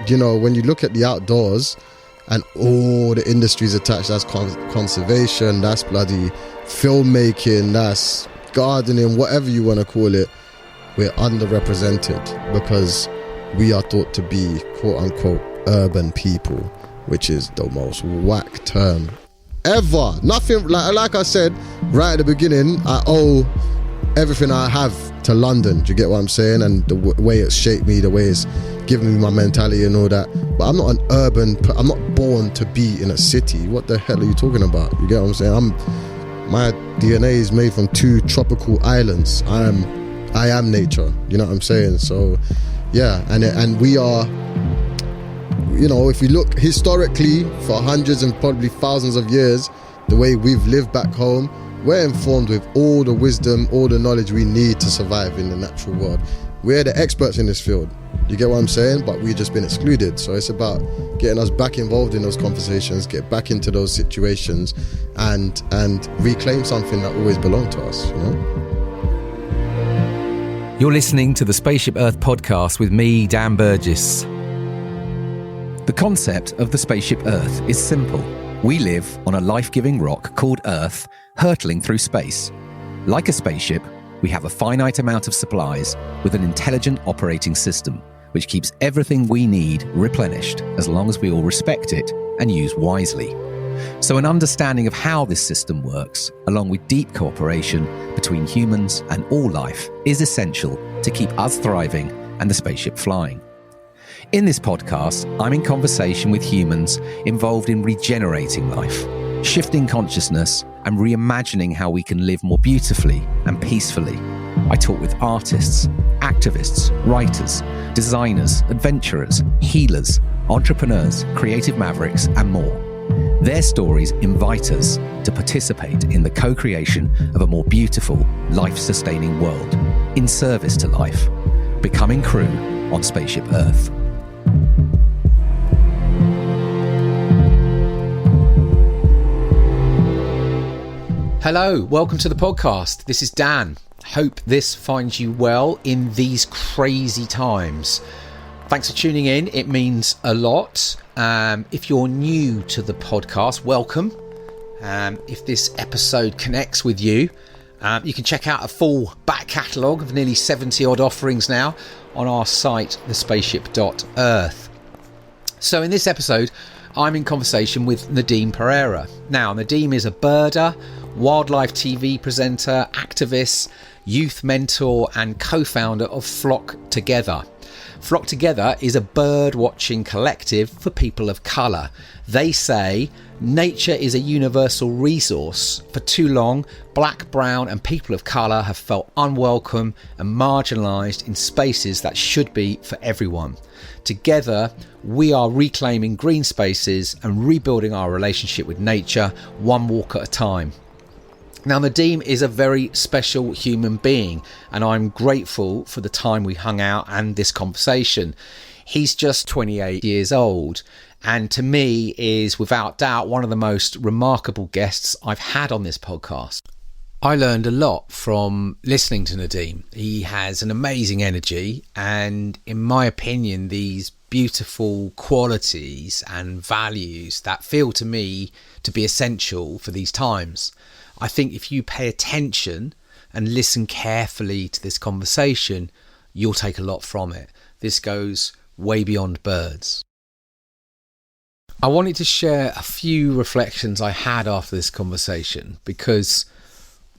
you know, when you look at the outdoors and all the industries attached, that's conservation, that's bloody filmmaking, that's gardening, whatever you want to call it, we're underrepresented because we are thought to be quote unquote urban people, which is the most whack term ever. Nothing, like I said right at the beginning, I owe everything I have to London. Do you get what I'm saying? And the way it's shaped me, the way it's given me my mentality and all that. But I'm not an urban, I'm not born to be in a city. What the hell are you talking about? You get what I'm saying? My DNA is made from 2 tropical islands. I am nature. You know what I'm saying? So yeah, and we are, you know, if you look historically for hundreds and probably thousands of years, the way we've lived back home, we're informed with all the wisdom, all the knowledge we need to survive in the natural world. We're the experts in this field. You get what I'm saying? But we've just been excluded. So it's about getting us back involved in those conversations, get back into those situations, and reclaim something that always belonged to us, you know? You're listening to the Spaceship Earth podcast with me, Dan Burgess. The concept of the Spaceship Earth is simple. We live on a life-giving rock called Earth, hurtling through space. Like a spaceship, we have a finite amount of supplies with an intelligent operating system, which keeps everything we need replenished as long as we all respect it and use wisely. So an understanding of how this system works, along with deep cooperation between humans and all life, is essential to keep us thriving and the spaceship flying. In this podcast, I'm in conversation with humans involved in regenerating life, shifting consciousness, and reimagining how we can live more beautifully and peacefully. I talk with artists, activists, writers, designers, adventurers, healers, entrepreneurs, creative mavericks, and more. Their stories invite us to participate in the co-creation of a more beautiful, life-sustaining world, in service to life, becoming crew on Spaceship Earth. Hello, welcome to the podcast. This is Dan. Hope this finds you well in these crazy times. Thanks for tuning in. It means a lot. If you're new to the podcast, welcome. If this episode connects with you, you can check out a full back catalogue of nearly 70 odd offerings now on our site, thespaceship.earth. So in this episode, I'm in conversation with Nadeem Perera. Now, Nadeem is a birder, wildlife TV presenter, activist, youth mentor, and co-founder of Flock Together. Flock Together is a bird-watching collective for people of colour. They say nature is a universal resource. For too long, black, brown and people of colour have felt unwelcome and marginalised in spaces that should be for everyone. Together, we are reclaiming green spaces and rebuilding our relationship with nature, one walk at a time. Now, Nadeem is a very special human being, and I'm grateful for the time we hung out and this conversation. He's just 28 years old, and to me is without doubt one of the most remarkable guests I've had on this podcast. I learned a lot from listening to Nadeem. He has an amazing energy, and in my opinion, these beautiful qualities and values that feel to me to be essential for these times. I think if you pay attention and listen carefully to this conversation, you'll take a lot from it. This goes way beyond birds. I wanted to share a few reflections I had after this conversation, because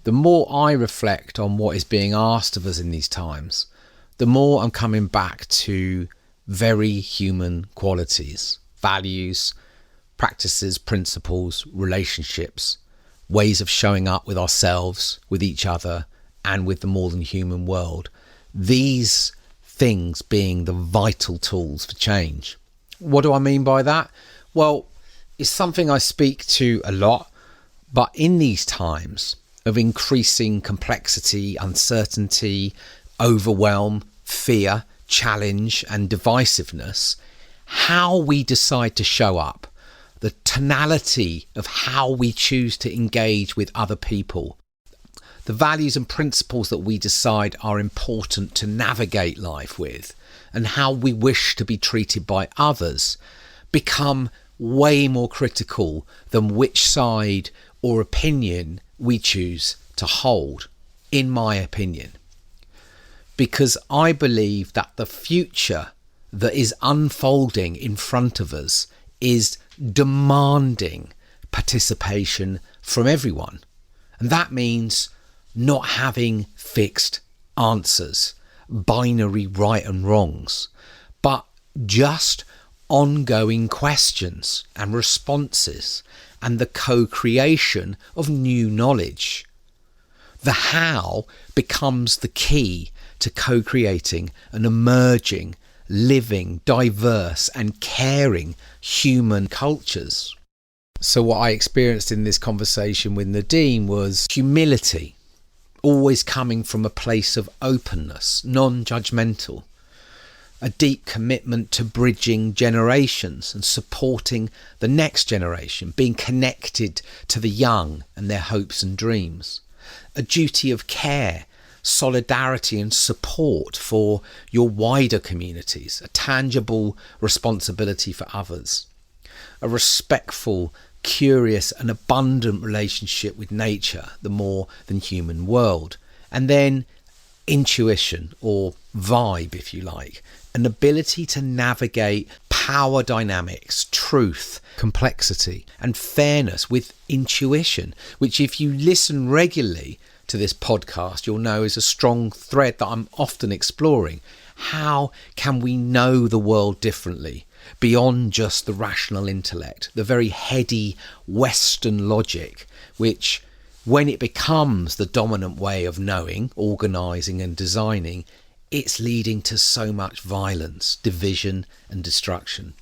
the more I reflect on what is being asked of us in these times, the more I'm coming back to very human qualities, values, practices, principles, relationships, ways of showing up with ourselves, with each other, and with the more than human world. These things being the vital tools for change. What do I mean by that? Well, it's something I speak to a lot, but in these times of increasing complexity, uncertainty, overwhelm, fear, challenge, and divisiveness, how we decide to show up, the tonality of how we choose to engage with other people, the values and principles that we decide are important to navigate life with, and how we wish to be treated by others become way more critical than which side or opinion we choose to hold, in my opinion. Because I believe that the future that is unfolding in front of us is demanding participation from everyone. And that means not having fixed answers, binary right and wrongs, but just ongoing questions and responses and the co-creation of new knowledge. The how becomes the key to co-creating an emerging, living, diverse and caring human cultures. So what I experienced in this conversation with Nadeem was humility, always coming from a place of openness, non-judgmental, a deep commitment to bridging generations and supporting the next generation, being connected to the young and their hopes and dreams, a duty of care, solidarity and support for your wider communities, a tangible responsibility for others, a respectful, curious and abundant relationship with nature, the more than human world, and then intuition, or vibe if you like, an ability to navigate power dynamics, truth, complexity and fairness with intuition, which if you listen regularly to this podcast, you'll know is a strong thread that I'm often exploring. How can we know the world differently beyond just the rational intellect, the very heady Western logic, which when it becomes the dominant way of knowing, organising and designing, it's leading to so much violence, division and destruction.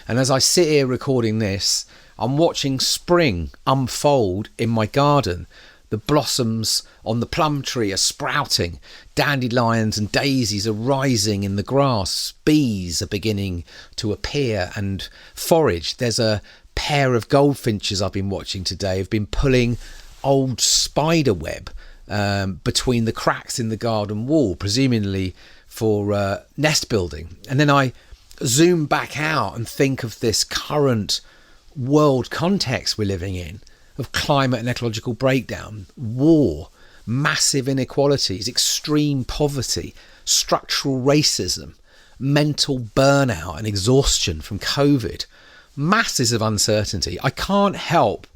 And as I sit here recording this, I'm watching spring unfold in my garden. The blossoms on the plum tree are sprouting, dandelions and daisies are rising in the grass, bees are beginning to appear and forage. There's a pair of goldfinches I've been watching today, have been pulling old spider web between the cracks in the garden wall, presumably for nest building. And then I zoom back out and think of this current world context we're living in, of climate and ecological breakdown, war, massive inequalities, extreme poverty, structural racism, mental burnout and exhaustion from COVID, masses of uncertainty. I can't help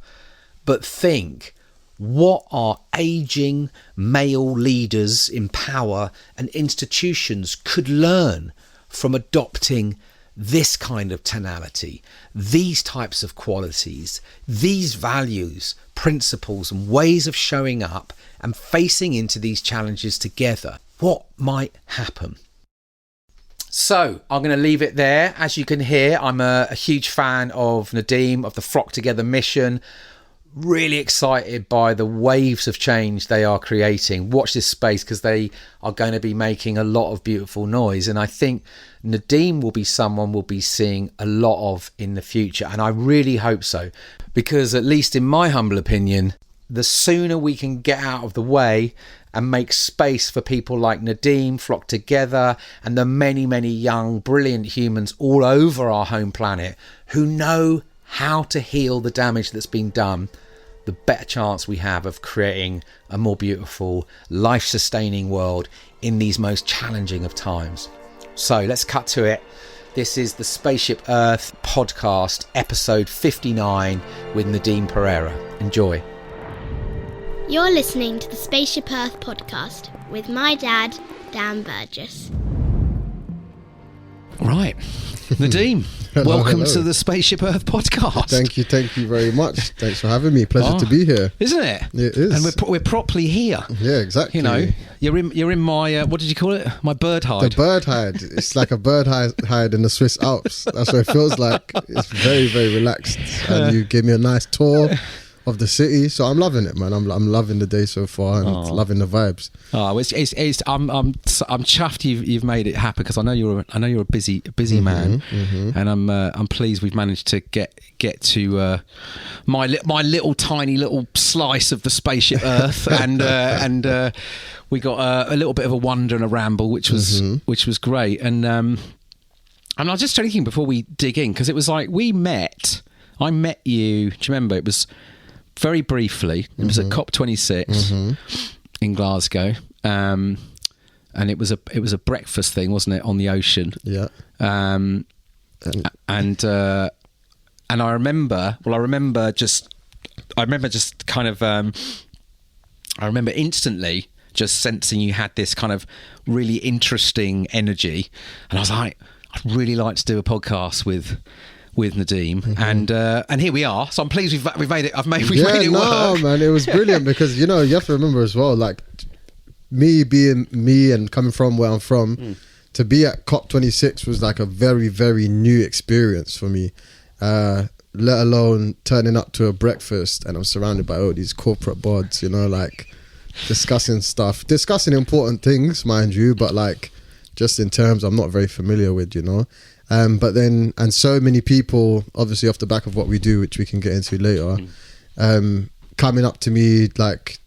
but think, what are aging male leaders in power and institutions could learn from adopting this kind of tonality, these types of qualities, these values, principles and ways of showing up and facing into these challenges together? What might happen? So I'm going to leave it there. As you can hear, I'm a huge fan of Nadeem, of the Flock Together mission. Really excited by the waves of change they are creating. Watch this space, because they are going to be making a lot of beautiful noise, and I think Nadeem will be someone we'll be seeing a lot of in the future, and I really hope so, because at least in my humble opinion, the sooner we can get out of the way and make space for people like Nadeem, Flock Together, and the many, many young, brilliant humans all over our home planet who know how to heal the damage that's been done, the better chance we have of creating a more beautiful, life-sustaining world in these most challenging of times. So let's cut to it. This is the Spaceship Earth podcast, episode 59 with Nadeem Perera. Enjoy. You're listening to the Spaceship Earth podcast with my dad, Dan Burgess. Right. Nadeem, welcome hello. to the Spaceship Earth podcast. Thank you very much. Thanks for having me. Pleasure to be here. Isn't it? It is. And we're properly here. Yeah, exactly. You know, you're in my what did you call it? My bird hide. The bird hide. It's like a bird hide in the Swiss Alps. That's what it feels like. It's very, very relaxed. And you gave me a nice tour of the city. So I'm loving it, man. I'm loving the day so far and loving the vibes. Oh, I'm chuffed you've made it happen, because I know you're a busy man, and I'm pleased we've managed to get to my little tiny little slice of the spaceship Earth, and we got a little bit of a wander and a ramble, which was great. And I was just thinking before we dig in, because it was like I met you. Do you remember? It was very briefly. It was at COP26 in Glasgow, and it was a breakfast thing, wasn't it, on the ocean? Yeah. And I remember. Well, I remember instantly just sensing you had this kind of really interesting energy, and I was like, I'd really like to do a podcast with Nadeem, and here we are. So I'm pleased we've made it. We've made it work. Man, it was brilliant because you have to remember as well, like me being me and coming from where I'm from, to be at COP26 was like a very, very new experience for me. Let alone turning up to a breakfast and I'm surrounded by all these corporate bods, like discussing important things, mind you, but like just in terms I'm not very familiar with, but then, and so many people, obviously off the back of what we do, which we can get into later, coming up to me, like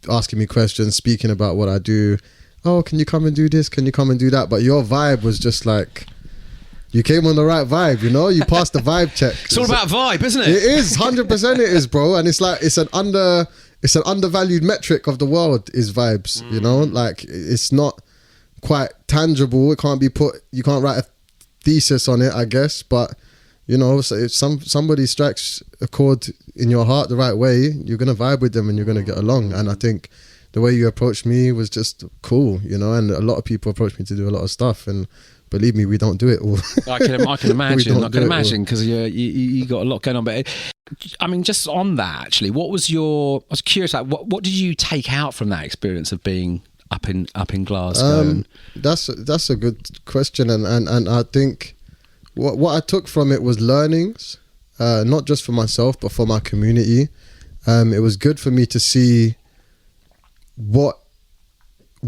asking me questions, speaking about what I do. Oh, can you come and do this? Can you come and do that? But your vibe was just like, you came on the right vibe, you passed the vibe check. It's all about vibe, isn't it? It is, 100% it is, bro. And it's like, it's an undervalued metric of the world is vibes, like it's not quite tangible. It can't be you can't write a thesis on it, I guess, but so if somebody strikes a chord in your heart the right way, you're gonna vibe with them and you're gonna get along. And I think the way you approached me was just cool, and a lot of people approach me to do a lot of stuff, and believe me, we don't do it all. I can imagine because you got a lot going on. But I mean, just on that, actually, I was curious, like, what did you take out from that experience of being up in Glasgow? That's a good question, and I think what I took from it was learnings, not just for myself but for my community. It was good for me to see what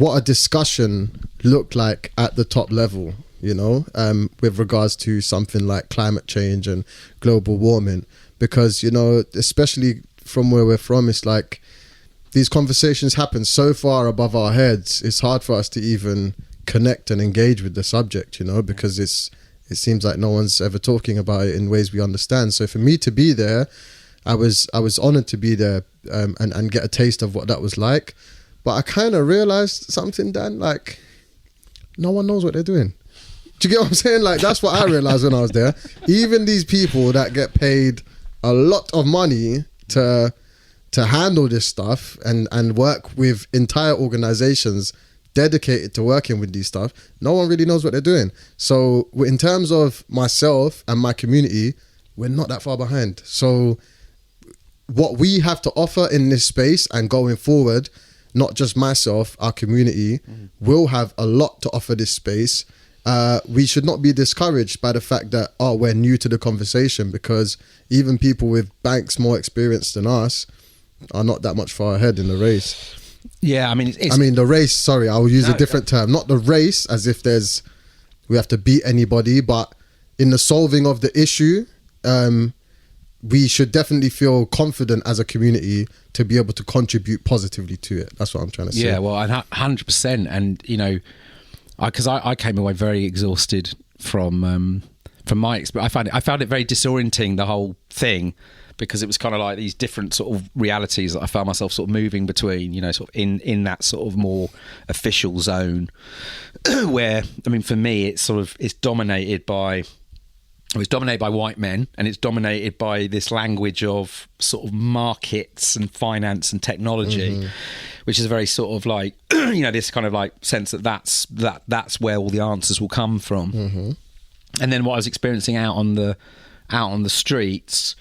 a discussion looked like at the top level, with regards to something like climate change and global warming, because especially from where we're from, it's like these conversations happen so far above our heads, it's hard for us to even connect and engage with the subject, because it seems like no one's ever talking about it in ways we understand. So for me to be there, I was honored to be there, and get a taste of what that was like. But I kind of realized something, Dan, like no one knows what they're doing. Do you get what I'm saying? Like, that's what I realized when I was there. Even these people that get paid a lot of money to handle this stuff and work with entire organizations dedicated to working with these stuff, no one really knows what they're doing. So in terms of myself and my community, we're not that far behind. So what we have to offer in this space and going forward, not just myself, our community will have a lot to offer this space. We should not be discouraged by the fact that, we're new to the conversation, because even people with banks more experienced than us are not that much far ahead in the race. Yeah, I mean, the race, sorry, I'll use a different term. Not the race as if we have to beat anybody, but in the solving of the issue, we should definitely feel confident as a community to be able to contribute positively to it. That's what I'm trying to say. Yeah, well, 100%. And, because I came away very exhausted from my experience. I found it very disorienting, the whole thing, because it was kind of like these different sort of realities that I found myself sort of moving between, sort of in that sort of more official zone where, I mean, for me, it's dominated by white men, and it's dominated by this language of sort of markets and finance and technology, which is a very sort of like, this kind of like sense that's where all the answers will come from. And then what I was experiencing out on the streets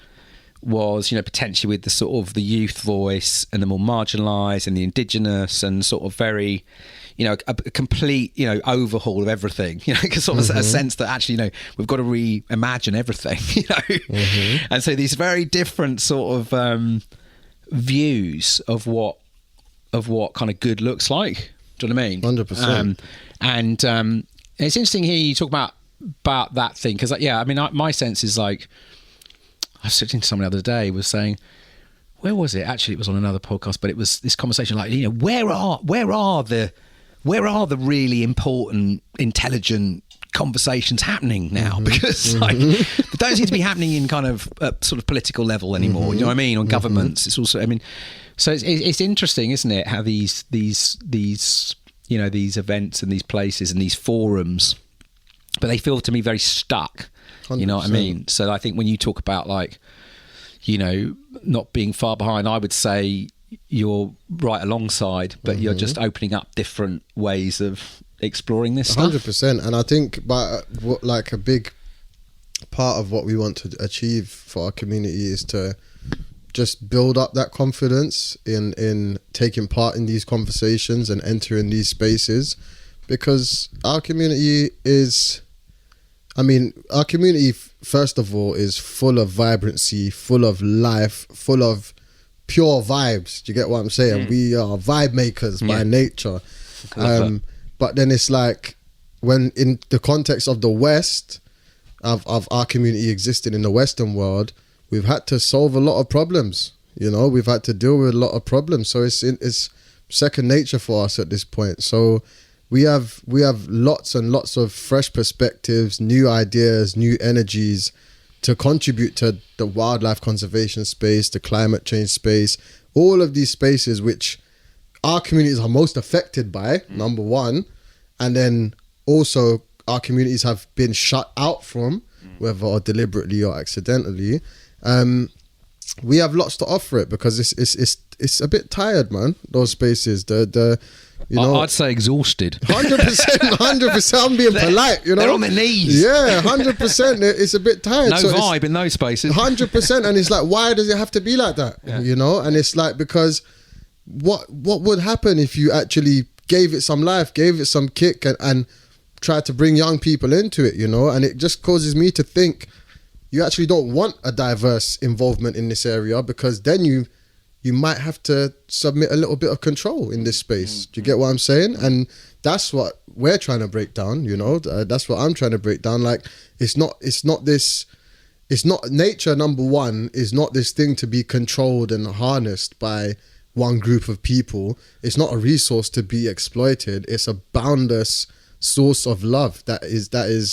was, potentially with the sort of the youth voice and the more marginalised and the indigenous and sort of very, a complete, overhaul of everything, because sort of a sense that actually, we've got to reimagine everything, and so these very different sort of views of what kind of good looks like. Do you know what I mean? 100%. And it's interesting here you talk about that thing, because my sense is like, I was sitting to someone the other day was saying, where was it? Actually, it was on another podcast, but it was this conversation like, where are the really important, intelligent conversations happening now? Because like they don't seem to be happening in kind of sort of political level anymore. You know what I mean? On governments, it's also, so it's interesting, isn't it? How these events and these places and these forums, but they feel to me very stuck. 100%. You know what I mean? So I think when you talk about like, not being far behind, I would say you're right alongside, but you're just opening up different ways of exploring this 100%. And I think like a big part of what we want to achieve for our community is to just build up that confidence in taking part in these conversations and entering these spaces, because our community is, our community, first of all, is full of vibrancy, full of life, full of pure vibes. Do you get what I'm saying? We are vibe makers by nature. But then it's like, when in the context of the West, of our community existing in the Western world, we've had to solve a lot of problems. We've had to deal with a lot of problems. So it's second nature for us at this point. So we have lots and lots of fresh perspectives, new ideas, new energies to contribute to the wildlife conservation space, the climate change space, all of these spaces which our communities are most affected by, number one, and then also our communities have been shut out from, whether deliberately or accidentally. We have lots to offer it, because it's a bit tired, man. Those spaces, I'd say exhausted. 100%. I'm being polite. They're on their knees. Yeah, 100%. It's a bit tired. No vibe in those spaces. 100%, and it's like, why does it have to be like that? Yeah. And it's like, because what would happen if you actually gave it some life, gave it some kick, and tried to bring young people into it? And it just causes me to think, you actually don't want a diverse involvement in this area, because then you might have to submit a little bit of control in this space. Do you get what I'm saying? And that's what we're trying to break down, that's what I'm trying to break down. Like, it's not nature, number one, is not this thing to be controlled and harnessed by one group of people. It's not a resource to be exploited. It's a boundless source of love that is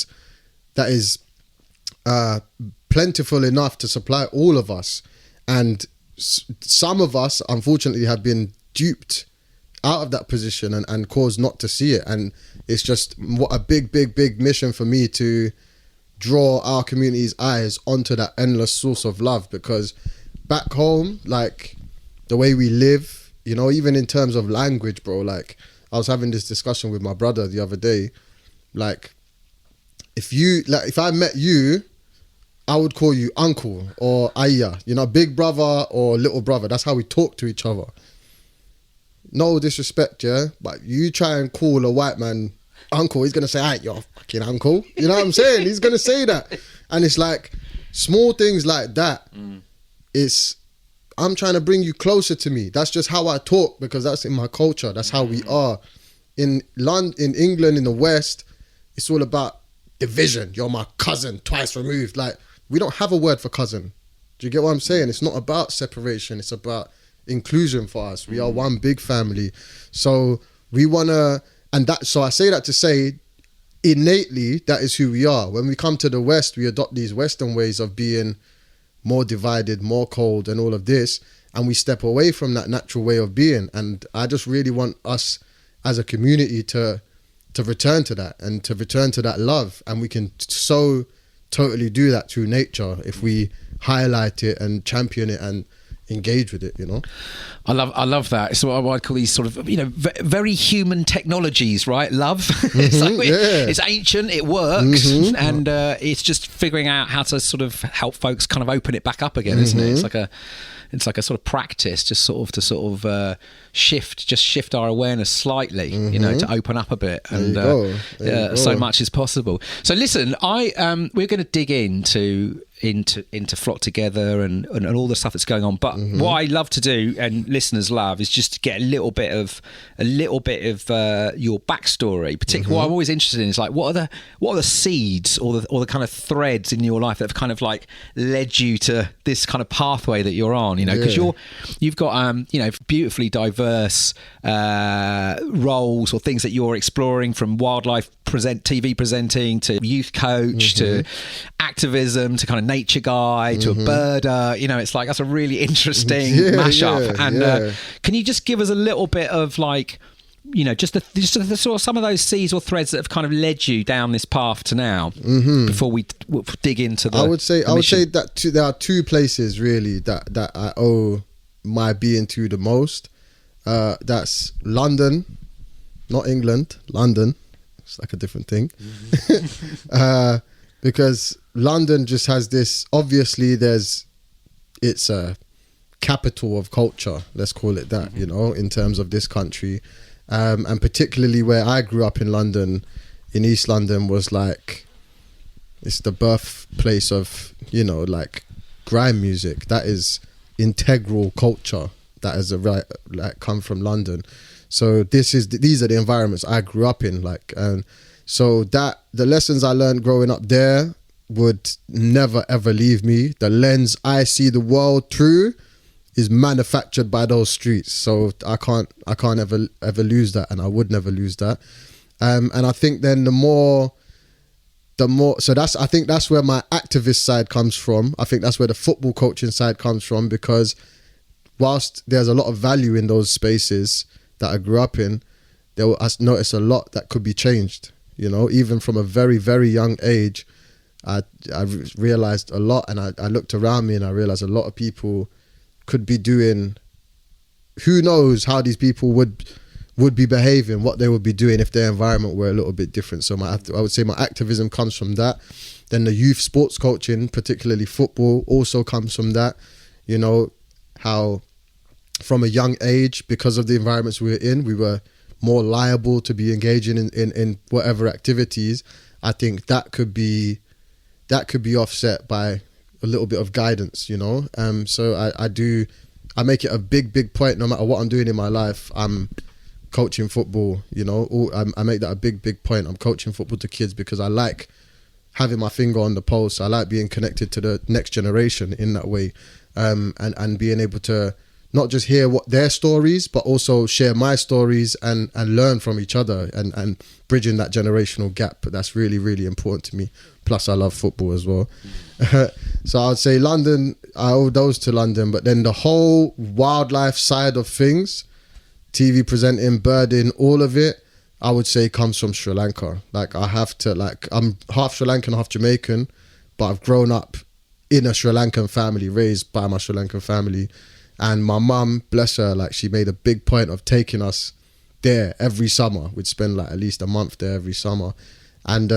plentiful enough to supply all of us. And some of us, unfortunately, have been duped out of that position and caused not to see it. And it's just what a big mission for me to draw our community's eyes onto that endless source of love, because back home, like the way we live, even in terms of language, bro, like I was having this discussion with my brother the other day. Like, if I met you, I would call you uncle or ayah, big brother or little brother. That's how we talk to each other. No disrespect, yeah? But you try and call a white man uncle, he's going to say, "Hey, you're fucking uncle." You know what I'm saying? He's going to say that. And it's like, small things like that. I'm trying to bring you closer to me. That's just how I talk, because that's in my culture. That's how we are. In London, in England, in the West, it's all about division. You're my cousin, twice removed. Like, we don't have a word for cousin. Do you get what I'm saying? It's not about separation. It's about inclusion for us. We are one big family. So we want to, so I say that to say, innately, that is who we are. When we come to the West, we adopt these Western ways of being more divided, more cold, and all of this, and we step away from that natural way of being. And I just really want us as a community to return to that, and to return to that love. And we can so totally do that through nature if we highlight it and champion it and engage with it, you know. I love that. It's what I'd call these sort of, you know, very human technologies, right? Love. It's ancient, it works, and it's just figuring out how to sort of help folks kind of open it back up again, isn't it? It's like a sort of practice, just sort of shift our awareness slightly, you know, to open up a bit, and so much is possible. So listen, we're going to dig into Flock Together and all the stuff that's going on. But what I love to do, and listeners love, is just to get a little bit of your backstory. Particularly, what I'm always interested in is like what are the seeds or the kind of threads in your life that have kind of like led you to this kind of pathway that you're on. You know, because you've got you know, beautifully diverse roles or things that you're exploring, from wildlife TV presenting to youth coach to activism to kind of nature guy to a birder. You know, it's like, that's a really interesting mashup. Can you just give us a little bit of like, you know, just the sort of some of those seeds or threads that have kind of led you down this path to now, before we dig into the I would say that there are two places really that I owe my being to the most. That's London, not England, London. It's like a different thing. Because London just has this, obviously it's a capital of culture, let's call it that, you know, in terms of this country. And particularly where I grew up in London, in East London, was like, it's the birthplace of, you know, like grime music. That is integral culture that has come from London. So these are the environments I grew up in, like, and so that the lessons I learned growing up there would never ever leave me. The lens I see the world through is manufactured by those streets. So I can't ever lose that, and I would never lose that. And I think then the more, so I think that's where my activist side comes from. I think that's where the football coaching side comes from, because whilst there's a lot of value in those spaces that I grew up in, I noticed a lot that could be changed. You know, even from a very, very young age, I realized a lot, and I looked around me and I realized a lot of people could be doing, who knows how these people would be behaving, what they would be doing if their environment were a little bit different. So I would say my activism comes from that. Then the youth sports coaching, particularly football, also comes from that. You know, how from a young age, because of the environments we were in, we were more liable to be engaging in whatever activities. I think that could be offset by a little bit of guidance, you know. So I make it a big point, no matter what I'm doing in my life. I'm coaching football, you know. I make that a big point. I'm coaching football to kids because I like having my finger on the pulse. I like being connected to the next generation in that way, and being able to not just hear what their stories, but also share my stories and learn from each other, and bridging that generational gap. But that's really, really important to me. Plus I love football as well. So I would say London, I owe those to London. But then the whole wildlife side of things, TV presenting, birding, all of it, I would say comes from Sri Lanka. Like I'm half Sri Lankan, half Jamaican, but I've grown up in a Sri Lankan family, raised by my Sri Lankan family. And my mum, bless her, like she made a big point of taking us there every summer. We'd spend like at least a month there every summer. And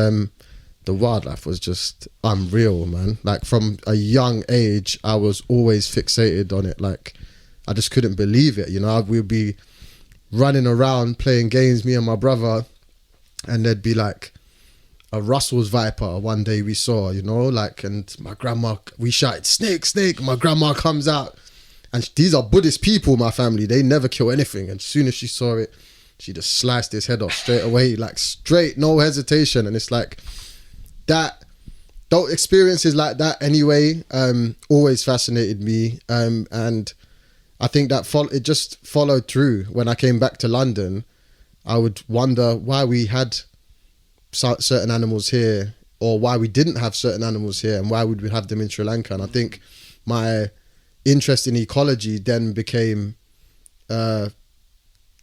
the wildlife was just unreal, man. Like from a young age, I was always fixated on it. Like I just couldn't believe it. You know, we'd be running around playing games, me and my brother, and there'd be like a Russell's viper one day we saw, you know, like, and my grandma, we shouted, snake, snake. My grandma comes out. And these are Buddhist people, my family. They never kill anything. And as soon as she saw it, she just sliced his head off straight away, like straight, no hesitation. And it's like that, those experiences like that anyway, always fascinated me. And I think that it just followed through. When I came back to London, I would wonder why we had certain animals here, or why we didn't have certain animals here, and why would we have them in Sri Lanka. And I think my interest in ecology then became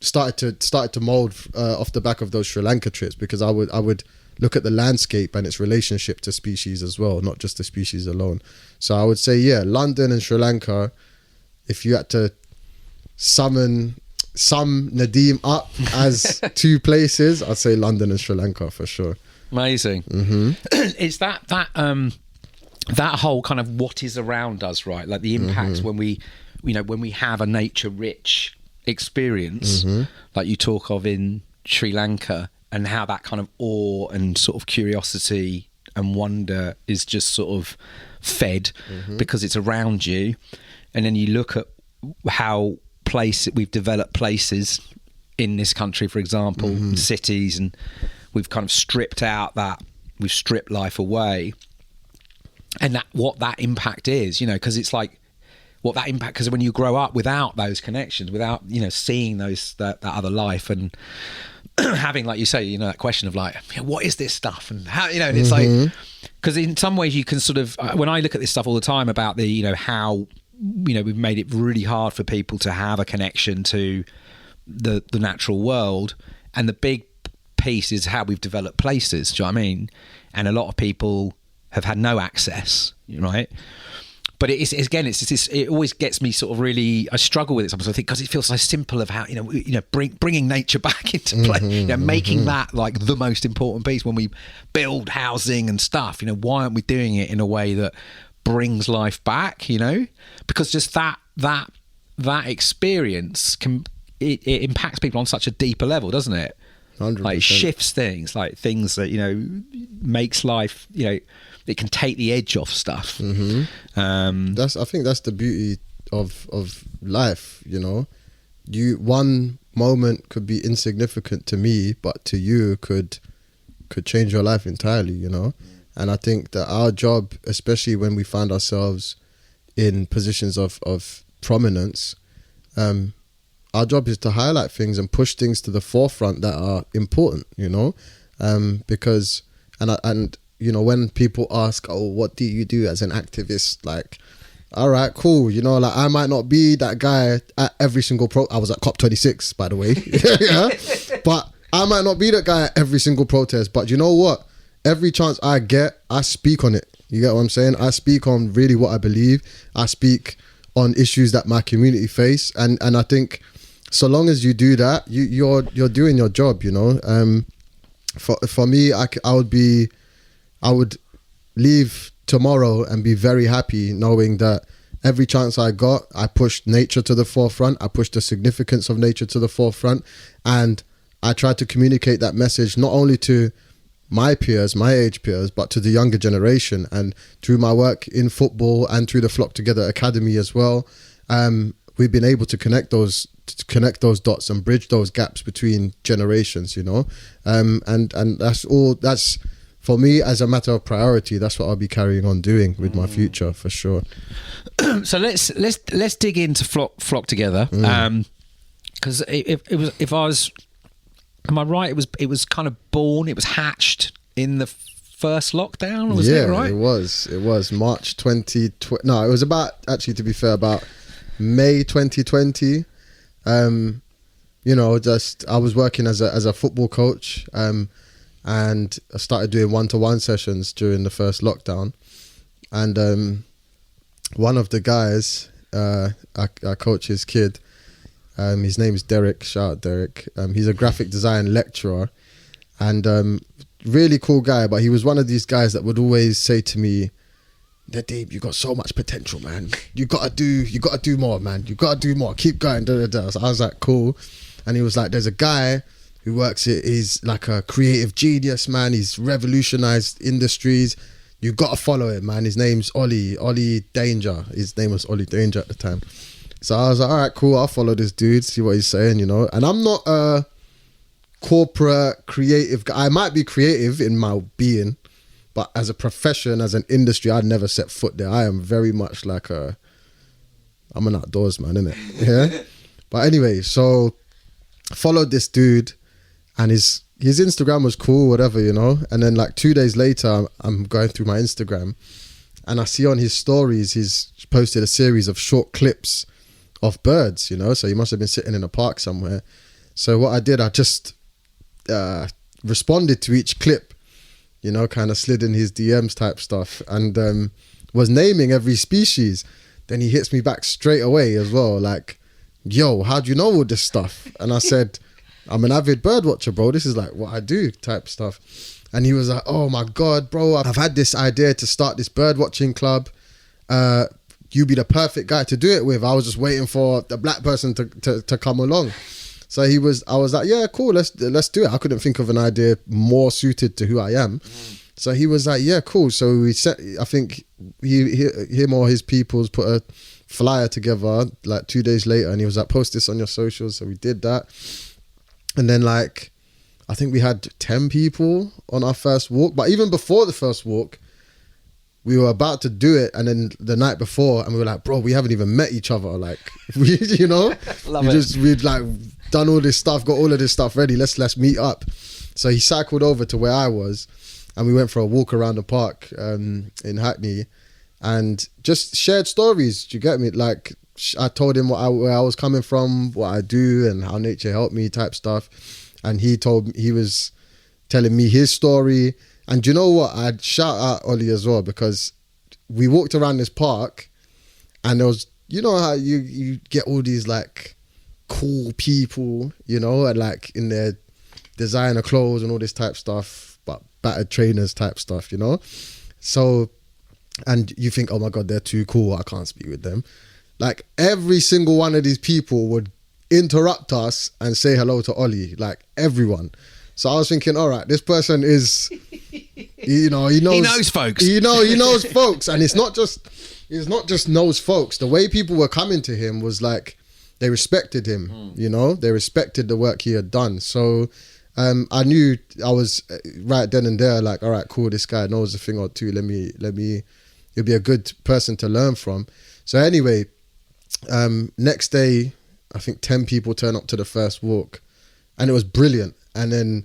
started to mold off the back of those Sri Lanka trips, because I would look at the landscape and its relationship to species as well, not just the species alone. So I would say, yeah, London and Sri Lanka if you had to sum Nadeem up as two places, I'd say London and Sri Lanka for sure. Amazing. It's that whole kind of what is around us, right? Like the impacts when we have a nature rich experience, like you talk of in Sri Lanka, and how that kind of awe and sort of curiosity and wonder is just sort of fed because it's around you. And then you look at how we've developed places in this country, for example, cities, and we've kind of stripped life away, and what that impact is, because it's like what that impact, because when you grow up without those connections, without seeing that other life, and having, like you say, that question of like, what is this stuff, and how, and it's like, because in some ways you can sort of, when I look at this stuff all the time about the how we've made it really hard for people to have a connection to the natural world, and the big piece is how we've developed places. Do you know what I mean? And a lot of people have had no access, right? But it always gets me sort of really. I struggle with it sometimes. I think because it feels so simple of how bringing nature back into play, making that like the most important piece when we build housing and stuff. Why aren't we doing it in a way that brings life back? Because just that experience it impacts people on such a deeper level, doesn't it? 100%. Like shifts things, like things that makes life. It can take the edge off stuff. I think that's the beauty of life. One moment could be insignificant to me, but to you could change your life entirely. And I think that our job, especially when we find ourselves in positions of prominence, our job is to highlight things and push things to the forefront that are important. Because when people ask, oh, what do you do as an activist? Like, all right, cool. Like I might not be that guy at every single I was at COP26, by the way. Yeah. But I might not be that guy at every single protest. But you know what? Every chance I get, I speak on it. You get what I'm saying? I speak on really what I believe. I speak on issues that my community face. And I think so long as you do that, you're doing your job, For me, I would leave tomorrow and be very happy knowing that every chance I got, I pushed nature to the forefront. I pushed the significance of nature to the forefront. And I tried to communicate that message not only to my peers, my age peers, but to the younger generation. And through my work in football and through the Flock Together Academy as well, we've been able to connect those dots and bridge those gaps between generations, and that's for me, as a matter of priority, that's what I'll be carrying on doing with my future for sure. So let's dig into Flock Together, because if I was, am I right? It was kind of born. It was hatched in the first lockdown. Was it right? It was March 2020. No, it was about, actually, to be fair, about May 2020. Just I was working as a football coach. And I started doing one-to-one sessions during the first lockdown. And one of the guys, I coach his kid, his name is Derek, shout out Derek. He's a graphic design lecturer and really cool guy, but he was one of these guys that would always say to me, Nadeem, you got so much potential, man. You gotta do more, man. You gotta do more. Keep going. So I was like, cool. And he was like, there's a guy who works here, he's like a creative genius, man. He's revolutionized industries. You got to follow him, man. His name's Ollie Danger. His name was Ollie Danger at the time. So I was like, all right, cool. I'll follow this dude, see what he's saying, And I'm not a corporate creative guy. I might be creative in my being, but as a profession, as an industry, I'd never set foot there. I am very much like I'm an outdoors man, innit? Yeah. But anyway, so followed this dude. And his Instagram was cool, whatever, And then like 2 days later, I'm going through my Instagram and I see on his stories, he's posted a series of short clips of birds, So he must have been sitting in a park somewhere. So what I did, I just responded to each clip, kind of slid in his DMs type stuff and was naming every species. then he hits me back straight away as well, like, yo, how do you know all this stuff? And I said, I'm an avid bird watcher, bro. This is like what I do type stuff. And he was like, oh my God, bro, I've had this idea to start this bird watching club. You be the perfect guy to do it with. I was just waiting for the black person to come along. So I was like, yeah, cool, let's do it. I couldn't think of an idea more suited to who I am. So he was like, yeah, cool. So I think him or his peoples put a flyer together like 2 days later, and he was like, post this on your socials. So we did that. And then like, I think we had 10 people on our first walk. But even before the first walk, we were about to do it, and then the night before, and we were like, bro, we haven't even met each other. Like, we'd like done all this stuff, got all of this stuff ready. Let's meet up. So he cycled over to where I was, and we went for a walk around the park in Hackney, and just shared stories. Do you get me? Like, I told him where I was coming from, what I do, and how nature helped me type stuff. And he was telling me his story. And do you know what? I'd shout out Ollie as well, because we walked around this park, and there was, you know how you get all these like cool people, you know, and like in their designer clothes and all this type stuff, but battered trainers type stuff, you know? So, and you think, oh my God, they're too cool, I can't speak with them. Like every single one of these people would interrupt us and say hello to Ollie, like everyone. So I was thinking, all right, this person is, you know, he knows folks. He knows folks. And it's not just knows folks. The way people were coming to him was like, they respected him, you know, they respected the work he had done. So I knew I was right then and there, like, all right, cool, this guy knows a thing or two. Let me, he'll be a good person to learn from. So anyway, next day, I think 10 people turn up to the first walk, and it was brilliant. And then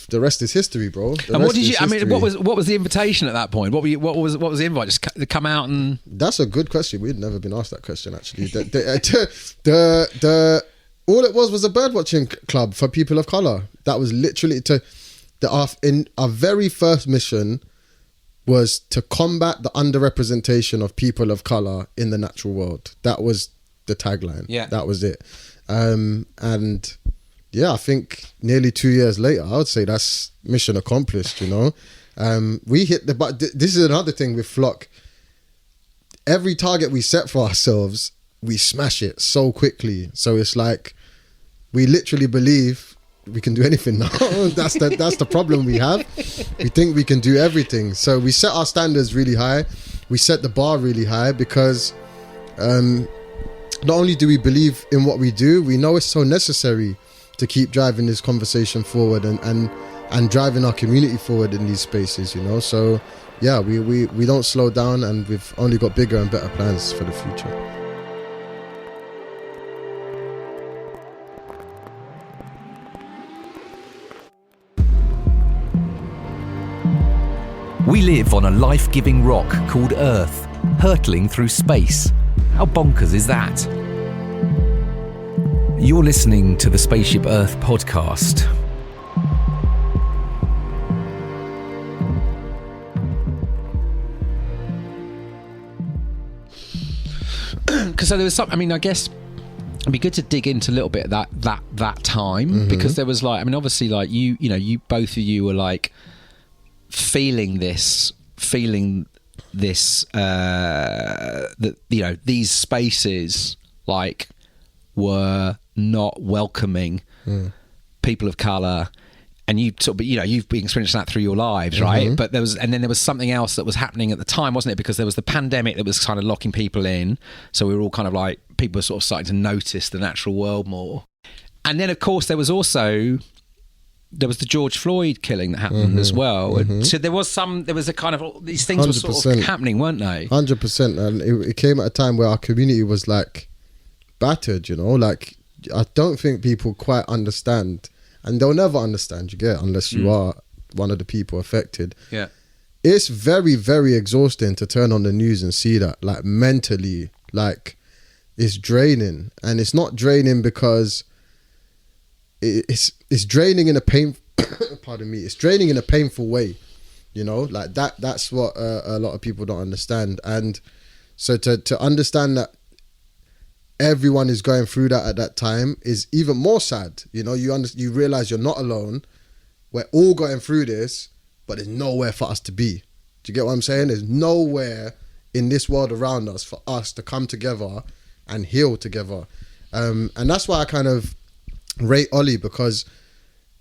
the rest is history, bro. And what did you? I mean, what was the invitation at that point? What was the invite? Just come out and. That's a good question. We'd never been asked that question actually. All it was a bird watching club for people of color. That was literally our very first mission was to combat the underrepresentation of people of color in the natural world. That was the tagline. Yeah, that was it. And yeah, I think nearly 2 years later, I would say that's mission accomplished, you know. We hit but this is another thing with Flock. Every target we set for ourselves, we smash it so quickly. So it's like, we literally believe we can do anything now. That's the problem we have. We think we can do everything. So we set our standards really high. We set the bar really high because not only do we believe in what we do, we know it's so necessary to keep driving this conversation forward and driving our community forward in these spaces, you know. So yeah, we don't slow down, and we've only got bigger and better plans for the future. We live on a life-giving rock called Earth, hurtling through space. How bonkers is that? You're listening to the Spaceship Earth podcast. Because so there was something. I mean, I guess it'd be good to dig into a little bit of that time, because there was like, I mean, obviously, like you know, both of you were like feeling this that, you know, these spaces like were not welcoming people of colour, and you sort of, you know, you've been experiencing that through your lives, right? But there was something else that was happening at the time, wasn't it? Because there was the pandemic that was kind of locking people in, so we were all kind of like, people were sort of starting to notice the natural world more. And then of course there was the George Floyd killing that happened as well. So there was a kind of, these things 100%. Were sort of happening, weren't they? 100%. And it came at a time where our community was like battered, you know, like I don't think people quite understand, and they'll never understand, you get, unless you are one of the people affected. Yeah. It's very, very exhausting to turn on the news and see that, like mentally, like it's draining. And it's not draining because it's draining in a it's draining in a painful way, you know, like that's what a lot of people don't understand. And So to understand that everyone is going through that at that time is even more sad. You know, you realize you're not alone. We're all going through this, but there's nowhere for us to be. Do you get what I'm saying? There's nowhere in this world around us for us to come together and heal together. And that's why I kind of rate Ollie because,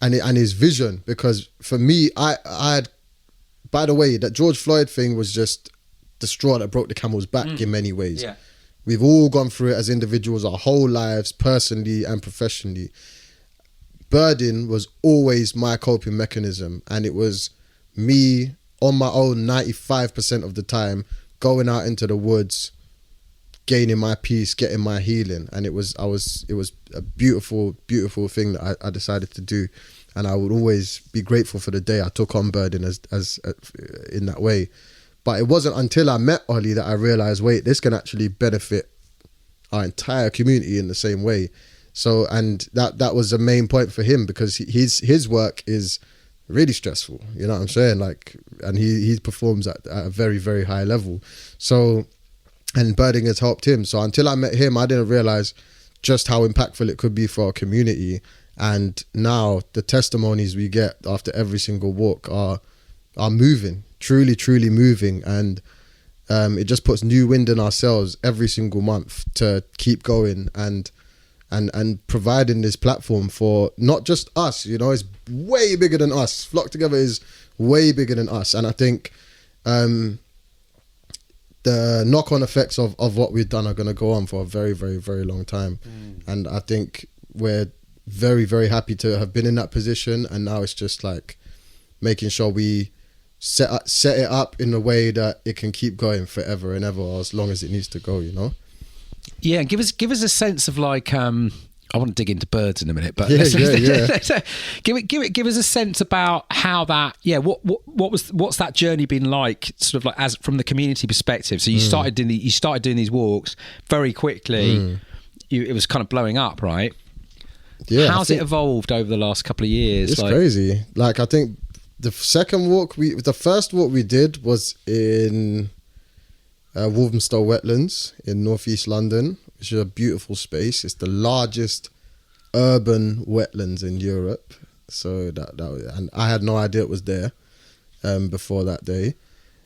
and his vision, because for me, I had, by the way, that George Floyd thing was just the straw that broke the camel's back in many ways. Yeah. We've all gone through it as individuals our whole lives, personally and professionally. Birding was always my coping mechanism, and it was me on my own 95% of the time, going out into the woods, gaining my peace, getting my healing. And it was a beautiful, beautiful thing that I decided to do. And I would always be grateful for the day I took on birding as in that way. But it wasn't until I met Ollie that I realized, wait, this can actually benefit our entire community in the same way. So, and that was the main point for him, because his work is really stressful, you know what I'm saying? Like, and he performs at a very, very high level. So, and birding has helped him. So until I met him, I didn't realize just how impactful it could be for our community. And now the testimonies we get after every single walk are moving, truly, truly moving. And it just puts new wind in ourselves every single month to keep going and providing this platform for not just us, you know, it's way bigger than us. Flock Together is way bigger than us. And I think the knock-on effects of what we've done are going to go on for a very, very, very long time. And I think we're very, very happy to have been in that position. And now it's just like making sure we set it up in a way that it can keep going forever and ever, or as long as it needs to go, you know? Yeah, give us a sense of like I want to dig into birds in a minute, but yeah. give us a sense about how that what's that journey been like, sort of like as from the community perspective. So you started doing these walks very quickly. It was kind of blowing up, right? Yeah. How's it evolved over the last couple of years? It's crazy. Like, I think the first walk we did was in Walthamstow Wetlands in northeast London, which is a beautiful space. It's the largest urban wetlands in Europe. So that and I had no idea it was there before that day.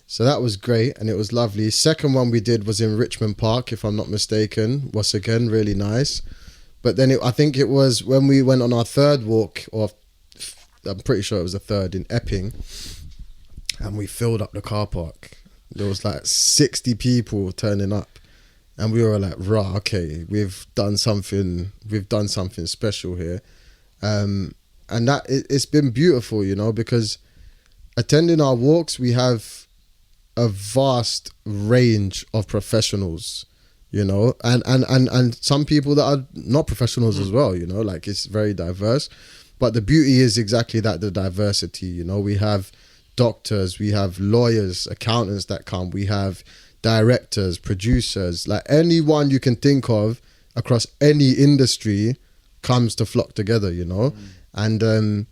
So that was great, and it was lovely. Second one we did was in Richmond Park, if I'm not mistaken. Was again really nice. But then I think it was when we went on our third walk, or I'm pretty sure it was the third, in Epping, and we filled up the car park. There was like 60 people turning up, and we were like, "Rah, okay, we've done something special here," and that it's been beautiful, you know, because attending our walks, we have a vast range of professionals, you know, and some people that are not professionals as well, you know, like it's very diverse. But the beauty is exactly that, the diversity, you know. We have doctors, we have lawyers, accountants that come, we have directors, producers, like anyone you can think of across any industry comes to Flock Together, you know. And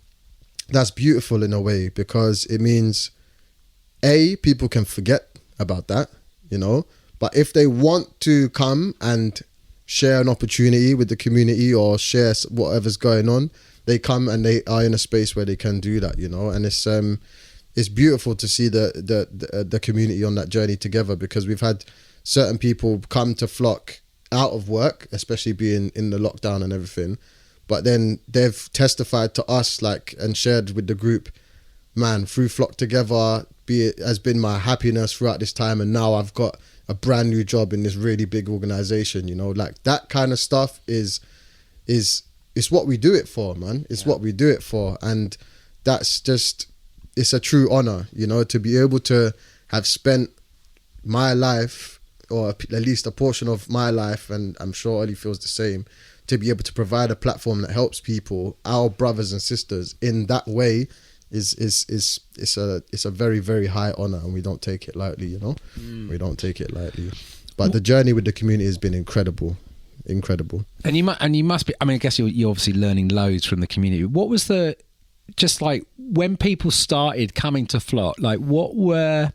that's beautiful in a way, because it means people can forget about that, you know, but if they want to come and share an opportunity with the community or share whatever's going on, they come and they are in a space where they can do that, you know. And it's beautiful to see the community on that journey together, because we've had certain people come to Flock out of work, especially being in the lockdown and everything, but then they've testified to us, like, and shared with the group, man, through Flock Together, has been my happiness throughout this time, and now I've got a brand new job in this really big organization, you know. Like, that kind of stuff is it's what we do it for, man. It's what we do it for. And that's just, it's a true honor, you know, to be able to have spent my life, or at least a portion of my life, and I'm sure Ollie feels the same, to be able to provide a platform that helps people, our brothers and sisters, in that way it's a very, very high honor, and we don't take it lightly, you know. We don't take it lightly. But the journey with the community has been incredible. And you must be, I mean, I guess you're obviously learning loads from the community. What was just like when people started coming to Flock, like what were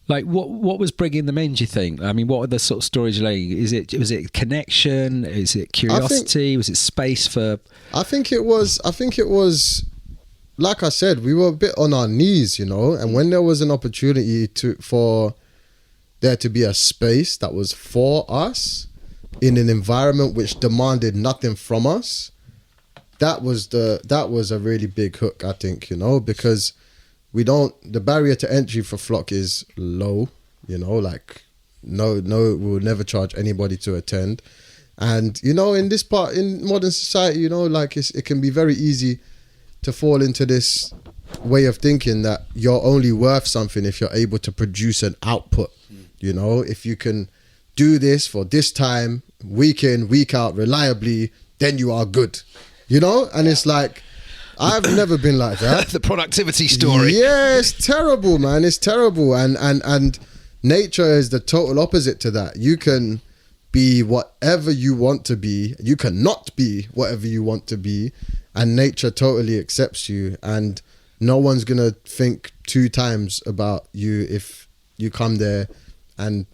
Like what was bringing them in? Do you think? I mean, what are the sort of stories you're laying? Was it connection? Is it curiosity? Was it space for? I think it was. Like I said, we were a bit on our knees, and when there was an opportunity for there to be a space that was for us in an environment which demanded nothing from us, that was a really big hook, I think, because the barrier to entry for Flock is low, like no, we'll never charge anybody to attend. And, in modern society, like it can be very easy to fall into this way of thinking that you're only worth something if you're able to produce an output. If you can do this for this time, week in, week out, reliably, then you are good. And it's like, I've never been like that. The productivity story. Yeah, it's terrible, man. It's terrible. And nature is the total opposite to that. You can be whatever you want to be. You cannot be whatever you want to be. And nature totally accepts you. And no one's going to think 2 times about you if you come there and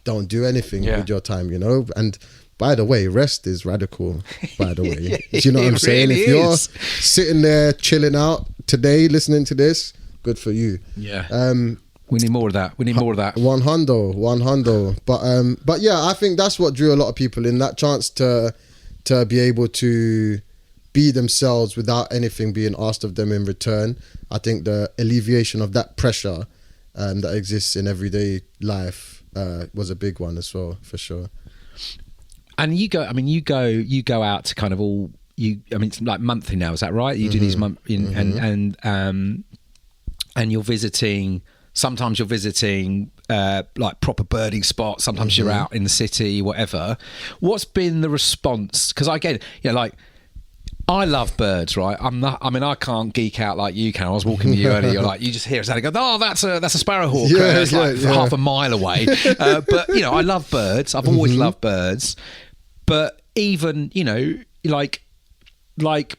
don't do anything with your time, And by the way, rest is radical, by the way. Do you know what I'm saying? Really if you're sitting there chilling out today, listening to this, good for you. Yeah. We need more of that. 100. But yeah, I think that's what drew a lot of people in, that chance to be able to be themselves without anything being asked of them in return. I think the alleviation of that pressure that exists in everyday life was a big one as well, for sure. And you go out to kind of it's like monthly now, is that right? You do these and you're visiting. Sometimes you're visiting like proper birding spots. Sometimes you're out in the city, whatever. What's been the response? Because again, I love birds, right? I can't geek out like you can. I was walking with you earlier. You're like, you just hear us and go, "Oh, that's a sparrowhawk." It's half a mile away. But I love birds. I've always loved birds. But even like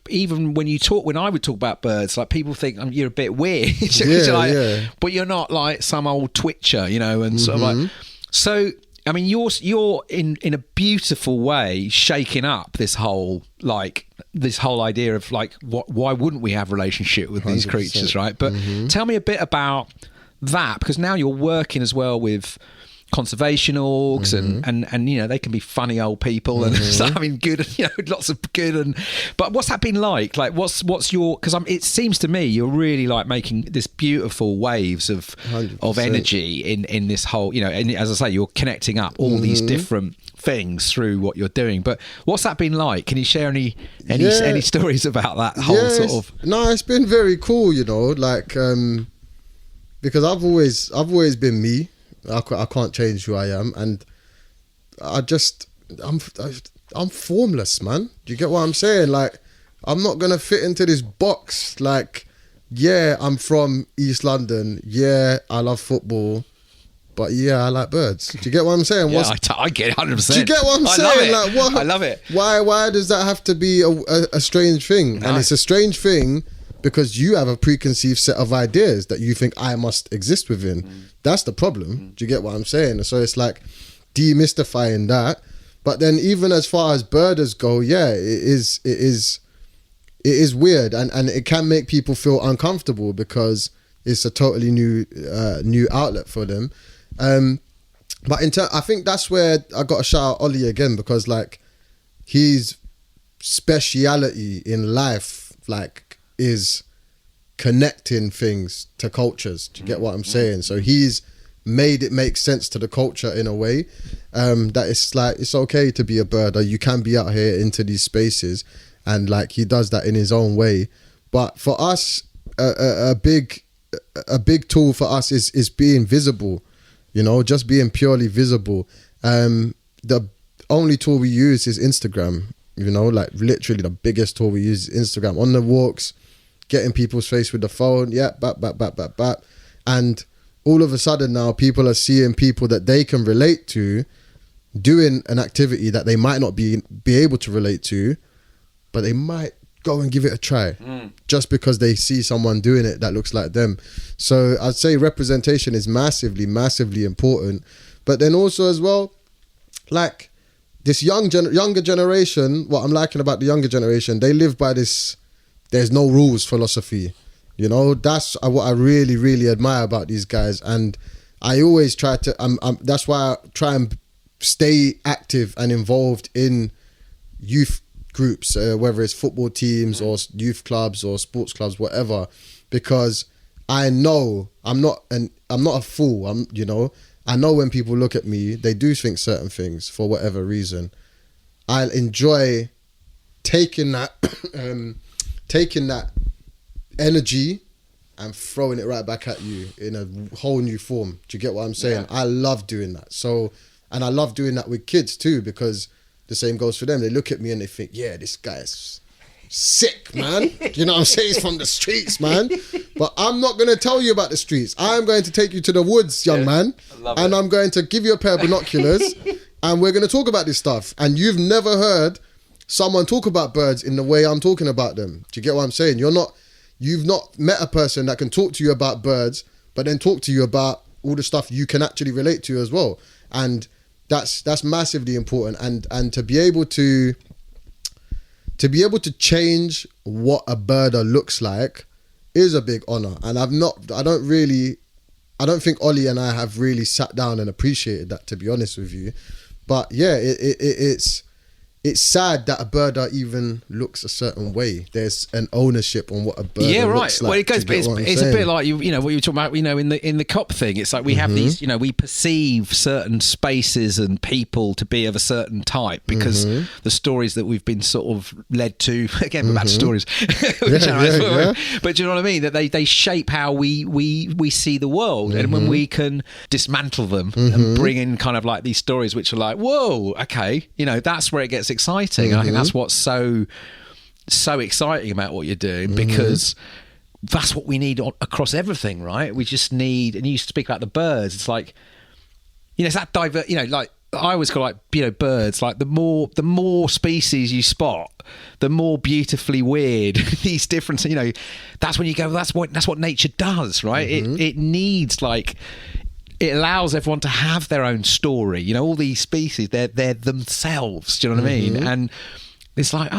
even when I would talk about birds, like people think you're a bit weird. But you're not like some old twitcher, and sort of like so. I mean, you're in a beautiful way shaking up this whole idea of like why wouldn't we have a relationship with these creatures, right? But tell me a bit about that, because now you're working as well with conservation orgs and they can be funny old people and stuff. I mean, good, lots of good. But what's that been like? Like, what's your? Because it seems to me you're really like making this beautiful waves of 100%. energy in this whole. And as I say, you're connecting up all these different things through what you're doing. But what's that been like? Can you share any stories about that whole sort of? No, it's been very cool. Like because I've always been me. I can't change who I am, and I'm formless, man. Do you get what I'm saying? Like, I'm not gonna fit into this box. Like, yeah, I'm from East London. Yeah, I love football, but yeah, I like birds. Do you get what I'm saying? Yeah, I get it 100%. Do you get what I'm saying? Like, what? I love it. Why does that have to be a strange thing? No. And it's a strange thing because you have a preconceived set of ideas that you think I must exist within. That's the problem. Do you get what I'm saying? So it's like demystifying that. But then even as far as birders go, yeah, it is weird and it can make people feel uncomfortable because it's a totally new outlet for them. But I think that's where I got to shout out Ollie again, because like his speciality in life like is connecting things to cultures. Do you get what I'm saying? So he's made it make sense to the culture in a way that it's like it's okay to be a bird, or you can be out here into these spaces, and like he does that in his own way. But for us, a big tool for us is being visible, just being purely visible. The only tool we use is Instagram, like literally the biggest tool we use is Instagram. On the walks, getting people's face with the phone, back. And all of a sudden now people are seeing people that they can relate to doing an activity that they might not be able to relate to, but they might go and give it a try just because they see someone doing it that looks like them. So I'd say representation is massively, massively important. But then also as well, like this younger generation, what I'm liking about the younger generation, they live by this there's no rules philosophy. You know, that's what I really, really admire about these guys. And I always try to, that's why I try and stay active and involved in youth groups, whether it's football teams or youth clubs or sports clubs, whatever, because I know I'm not a fool. I know when people look at me, they do think certain things for whatever reason. I enjoy taking that energy and throwing it right back at you in a whole new form. Do you get what I'm saying? Yeah. I love doing that. So, and I love doing that with kids too, because the same goes for them. They look at me and they think, yeah, this guy's sick, man. You know what I'm saying? He's from the streets, man. But I'm not going to tell you about the streets. I'm going to take you to the woods, young man. And I'm going to give you a pair of binoculars and we're going to talk about this stuff. And you've never heard someone talk about birds in the way I'm talking about them. Do you get what I'm saying? You've not met a person that can talk to you about birds, but then talk to you about all the stuff you can actually relate to as well. And that's massively important. And to be able to change what a birder looks like is a big honor. And I don't think Ollie and I have really sat down and appreciated that, to be honest with you. But yeah, it's sad that a birder even looks a certain way. There's an ownership on what a birder looks like. Well, it goes, but it's a bit like what you were talking about. In the cop thing, it's like we have these. We perceive certain spaces and people to be of a certain type because the stories that we've been sort of led to. Again, we're back to stories. But do you know what I mean? That they shape how we see the world, and when we can dismantle them and bring in kind of like these stories which are like, whoa, okay, that's where it gets exciting. I think that's what's so exciting about what you're doing, because that's what we need across everything, right? We just need, and you speak about the birds, it's like, it's that like I always go like, birds, like the more species you spot, the more beautifully weird these different, that's when you go, that's what nature does, right? It needs, like, it allows everyone to have their own story. all these species, they're themselves. Do you know what I mean? And it's like,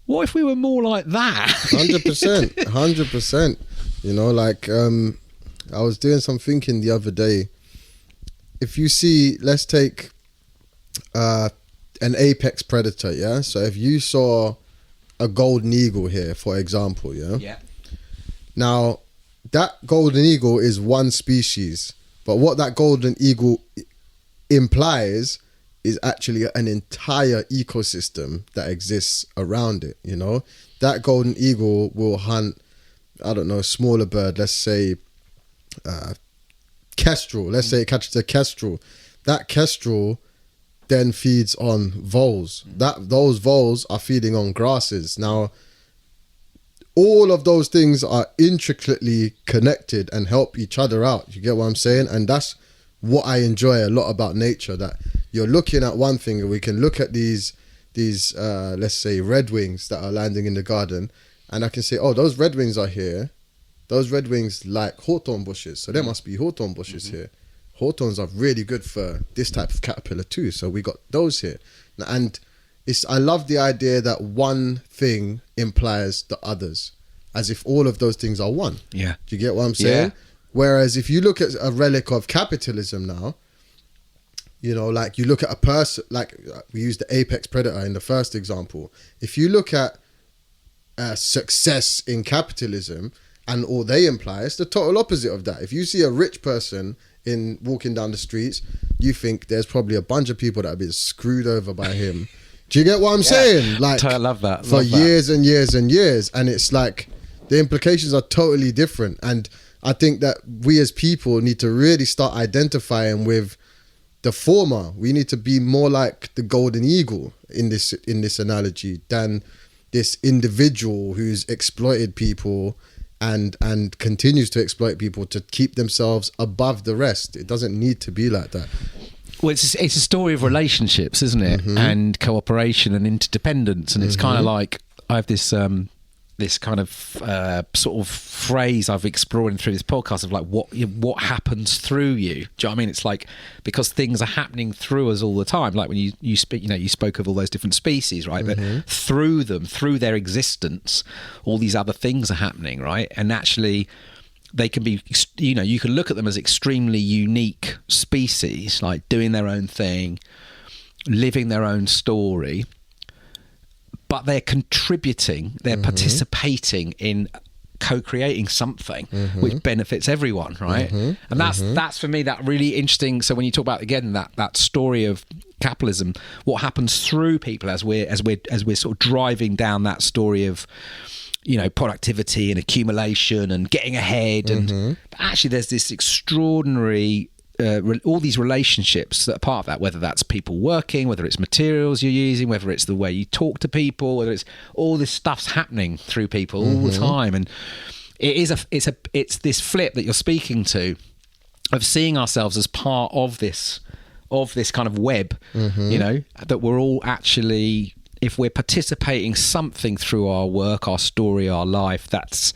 what if we were more like that? 100%, 100%. Like I was doing some thinking the other day. If you see, let's take an apex predator, yeah? So if you saw a golden eagle here, for example, yeah? Yeah. Now, that golden eagle is one species. But what that golden eagle implies is actually an entire ecosystem that exists around it, That golden eagle will hunt, I don't know, a smaller bird, let's say kestrel. Let's say it catches a kestrel. That kestrel then feeds on voles. Those voles are feeding on grasses. Now, all of those things are intricately connected and help each other out. You get what I'm saying? And that's what I enjoy a lot about nature, that you're looking at one thing and we can look at these let's say redwings that are landing in the garden, and I can say, oh, those redwings are here. Those redwings like hawthorn bushes, so there must be hawthorn bushes here. Hawthorns are really good for this type of caterpillar too, so we got those here. And I love the idea that one thing implies the others, as if all of those things are one. Yeah. Do you get what I'm saying? Yeah. Whereas if you look at a relic of capitalism now, like you look at a person, like we used the apex predator in the first example. If you look at success in capitalism and all they imply, it's the total opposite of that. If you see a rich person walking down the streets, you think there's probably a bunch of people that have been screwed over by him. Do you get what I'm saying? Like, I love that. For years and years and years. And it's like the implications are totally different. And I think that we as people need to really start identifying with the former. We need to be more like the golden eagle in this analogy than this individual who's exploited people and continues to exploit people to keep themselves above the rest. It doesn't need to be like that. Well, it's a story of relationships, isn't it? And cooperation and interdependence. And it's kind of like, this kind of sort of phrase I've explored through this podcast of like what happens through you. Do you know what I mean? It's like, because things are happening through us all the time. Like when you speak, you spoke of all those different species, right? But through them, through their existence, all these other things are happening, right? And actually, they can be, you can look at them as extremely unique species, like doing their own thing, living their own story. But they're contributing, they're participating in co-creating something which benefits everyone, right? And that's for me that really interesting. So when you talk about again that story of capitalism, what happens through people as we're sort of driving down that story of productivity and accumulation and getting ahead, and actually there's this extraordinary all these relationships that are part of that, whether that's people working, whether it's materials you're using, whether it's the way you talk to people, whether it's all this stuff's happening through people all the time. And it's this flip that you're speaking to of seeing ourselves as part of this kind of web, that we're all actually, if we're participating something through our work, our story, our life, that's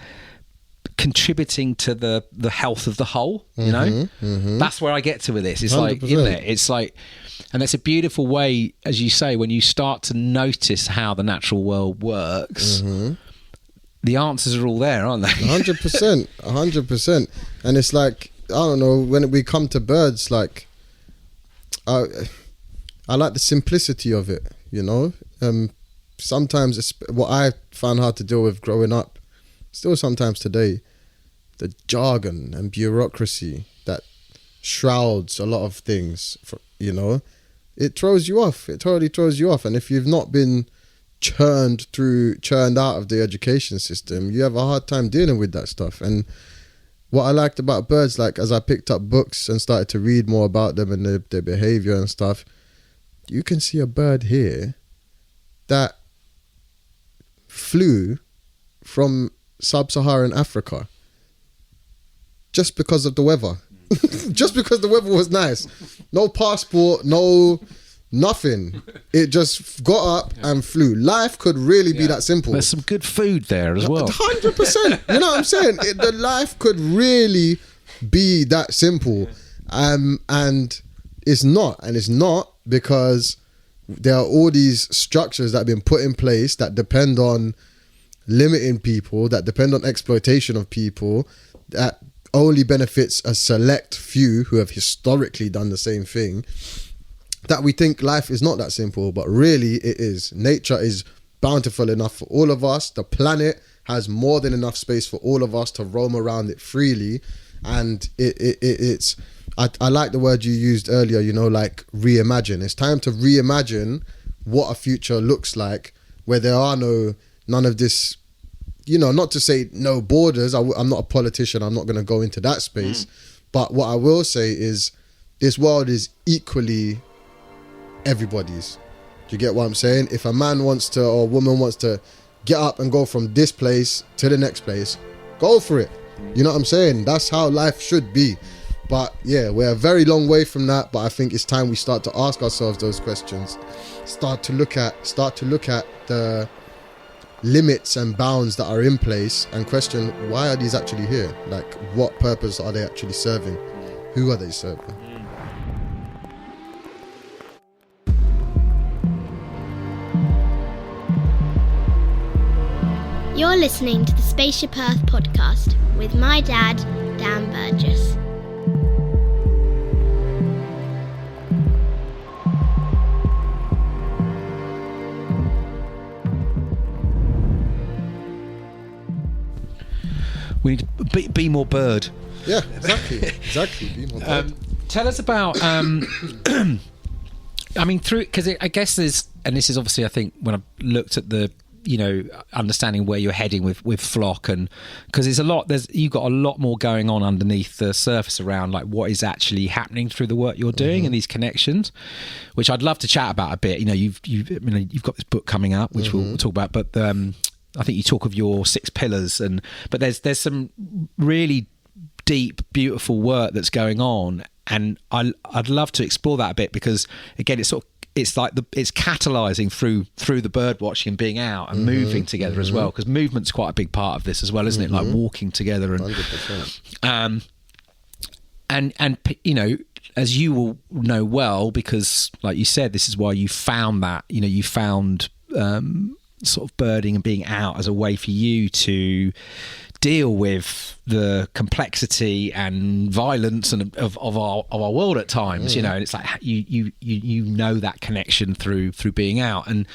contributing to the health of the whole, that's where I get to with this. It's 100%. Like, isn't it? It's like, and it's a beautiful way, as you say, when you start to notice how the natural world works, the answers are all there, aren't they? 100%. And it's like, I don't know, when we come to birds, like, I like the simplicity of it, sometimes it's what I found hard to deal with growing up, still sometimes today, the jargon and bureaucracy that shrouds a lot of things, it throws you off. It totally throws you off. And if you've not been churned out of the education system, you have a hard time dealing with that stuff. And what I liked about birds, like as I picked up books and started to read more about them and their behavior and stuff, you can see a bird here that flew from sub-Saharan Africa just because of the weather. Just because the weather was nice. No passport, no nothing. It just got up and flew. Life could really be that simple. There's some good food there as well. 100%. You know what I'm saying? The life could really be that simple. And it's not. And it's not because there are all these structures that have been put in place that depend on limiting people, that depend on exploitation of people, that only benefits a select few who have historically done the same thing, that we think life is not that simple, but really it is. Nature is bountiful enough for all of us. The planet has more than enough space for all of us to roam around it freely. And it's I like the word you used earlier, like reimagine. It's time to reimagine what a future looks like where there are none of this, not to say no borders. I'm not a politician. I'm not going to go into that space. But what I will say is this world is equally everybody's. Do you get what I'm saying? If a man wants to, or a woman wants to get up and go from this place to the next place, go for it. You know what I'm saying? That's how life should be. But yeah, we're a very long way from that. But I think it's time we start to ask ourselves those questions. Start to look at the limits and bounds that are in place and question, why are these actually here? Like, what purpose are they actually serving? Who are they serving? You're listening to the Spaceship Earth podcast with my dad, Dan Burgess. We need to be more bird. Yeah, exactly. Be more bird. Tell us about. I mean, because I guess there's, and this is obviously, I think, when I've looked at the, understanding where you're heading with flock, and because you've got a lot more going on underneath the surface around like what is actually happening through the work you're doing and these connections, which I'd love to chat about a bit. You've got this book coming up, which we'll talk about, but I think you talk of your 6 pillars, but there's some really deep, beautiful work that's going on, and I'd love to explore that a bit, because again, it's sort of it's like it's catalyzing through the bird watching and being out and moving together as well, because movement's quite a big part of this as well, isn't it? Like walking together and 100%. And you know, as you will know well, because like you said, this is why you found that, you know, you found sort of birding and being out as a way for you to deal with the complexity and violence and of our world at times, you know. And it's like you know that connection through being out, and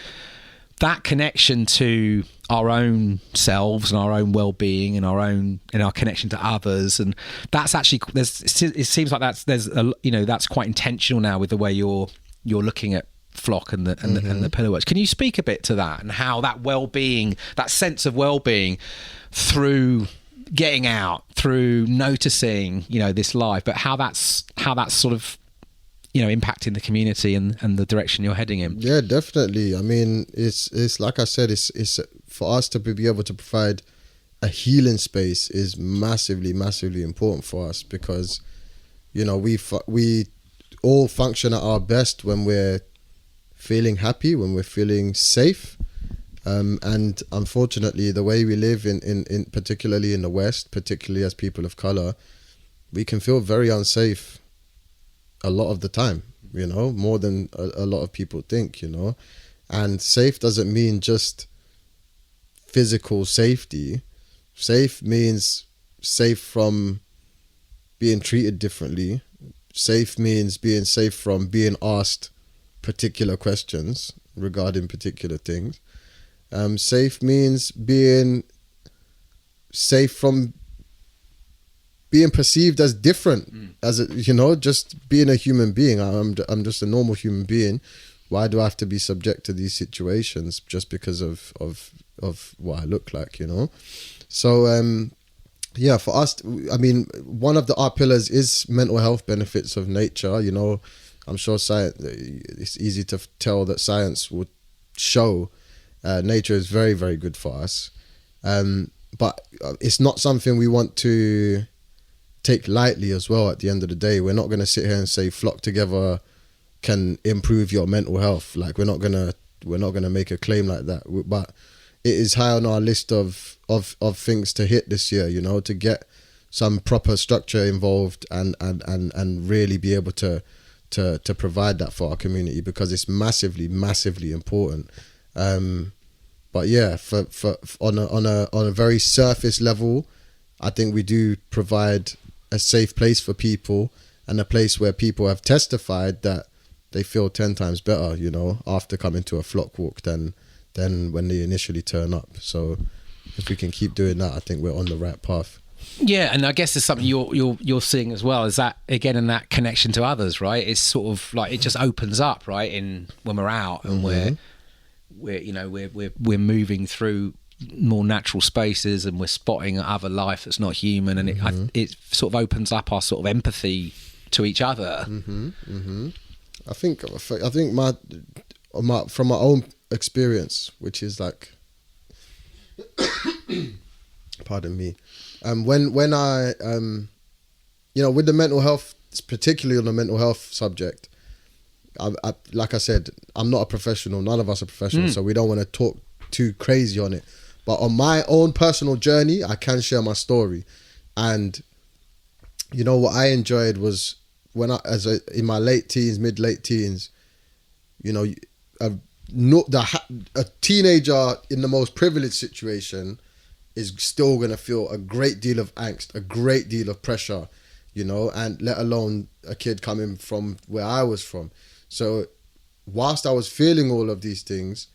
that connection to our own selves and our own well-being and our connection to others. And that's actually, it seems like that's quite intentional now with the way you're looking at flock and the pillar works. Can you speak a bit to that and how that well-being, that sense of well-being through getting out, through noticing, you know, this life, but how that's sort of, you know, impacting the community and the direction you're heading in? Yeah, definitely. I mean, it's like I said, it's for us to be able to provide a healing space is massively important for us, because, you know, we all function at our best when we're feeling happy, when we're feeling safe. And unfortunately, the way we live in particularly in the West, particularly as people of color, we can feel very unsafe a lot of the time, you know, more than a lot of people think, you know. And safe doesn't mean just physical safety. Safe means safe from being treated differently. Safe means being safe from being asked particular questions regarding particular things. Safe means being safe from being perceived as different, as a, you know, just being a human being. I'm just a normal human being. Why do I have to be subject to these situations just because of what I look like, you know? So yeah, for us, I mean, one of our pillars is mental health benefits of nature. You know, I'm sure science, it's easy to tell that science would show nature is very, very good for us. But it's not something we want to take lightly as well. At the end of the day, we're not going to sit here and say flock together can improve your mental health. Like, we're not gonna make a claim like that. But it is high on our list of things to hit this year, you know, to get some proper structure involved and really be able to provide that for our community, because it's massively important. But yeah, for on a very surface level, I think we do provide a safe place for people, and a place where people have testified that they feel 10 times better, you know, after coming to a flock walk than when they initially turn up. So if we can keep doing that, I think we're on the right path. Yeah, and I guess there's something you're seeing as well, is that, again, in that connection to others, right? It's sort of like, it just opens up, right, in when we're out and we're moving through more natural spaces, and we're spotting other life that's not human, and it sort of opens up our sort of empathy to each other. I think my from my own experience, which is like, pardon me, when I you know, with the mental health, particularly on the mental health subject, I like I said, I'm not a professional. None of us are professionals, so we don't want to talk too crazy on it. But on my own personal journey, I can share my story. And you know what I enjoyed was when in my late teens, mid-late teens, you know, a teenager in the most privileged situation is still going to feel a great deal of angst, a great deal of pressure, you know, and let alone a kid coming from where I was from. So whilst I was feeling all of these things,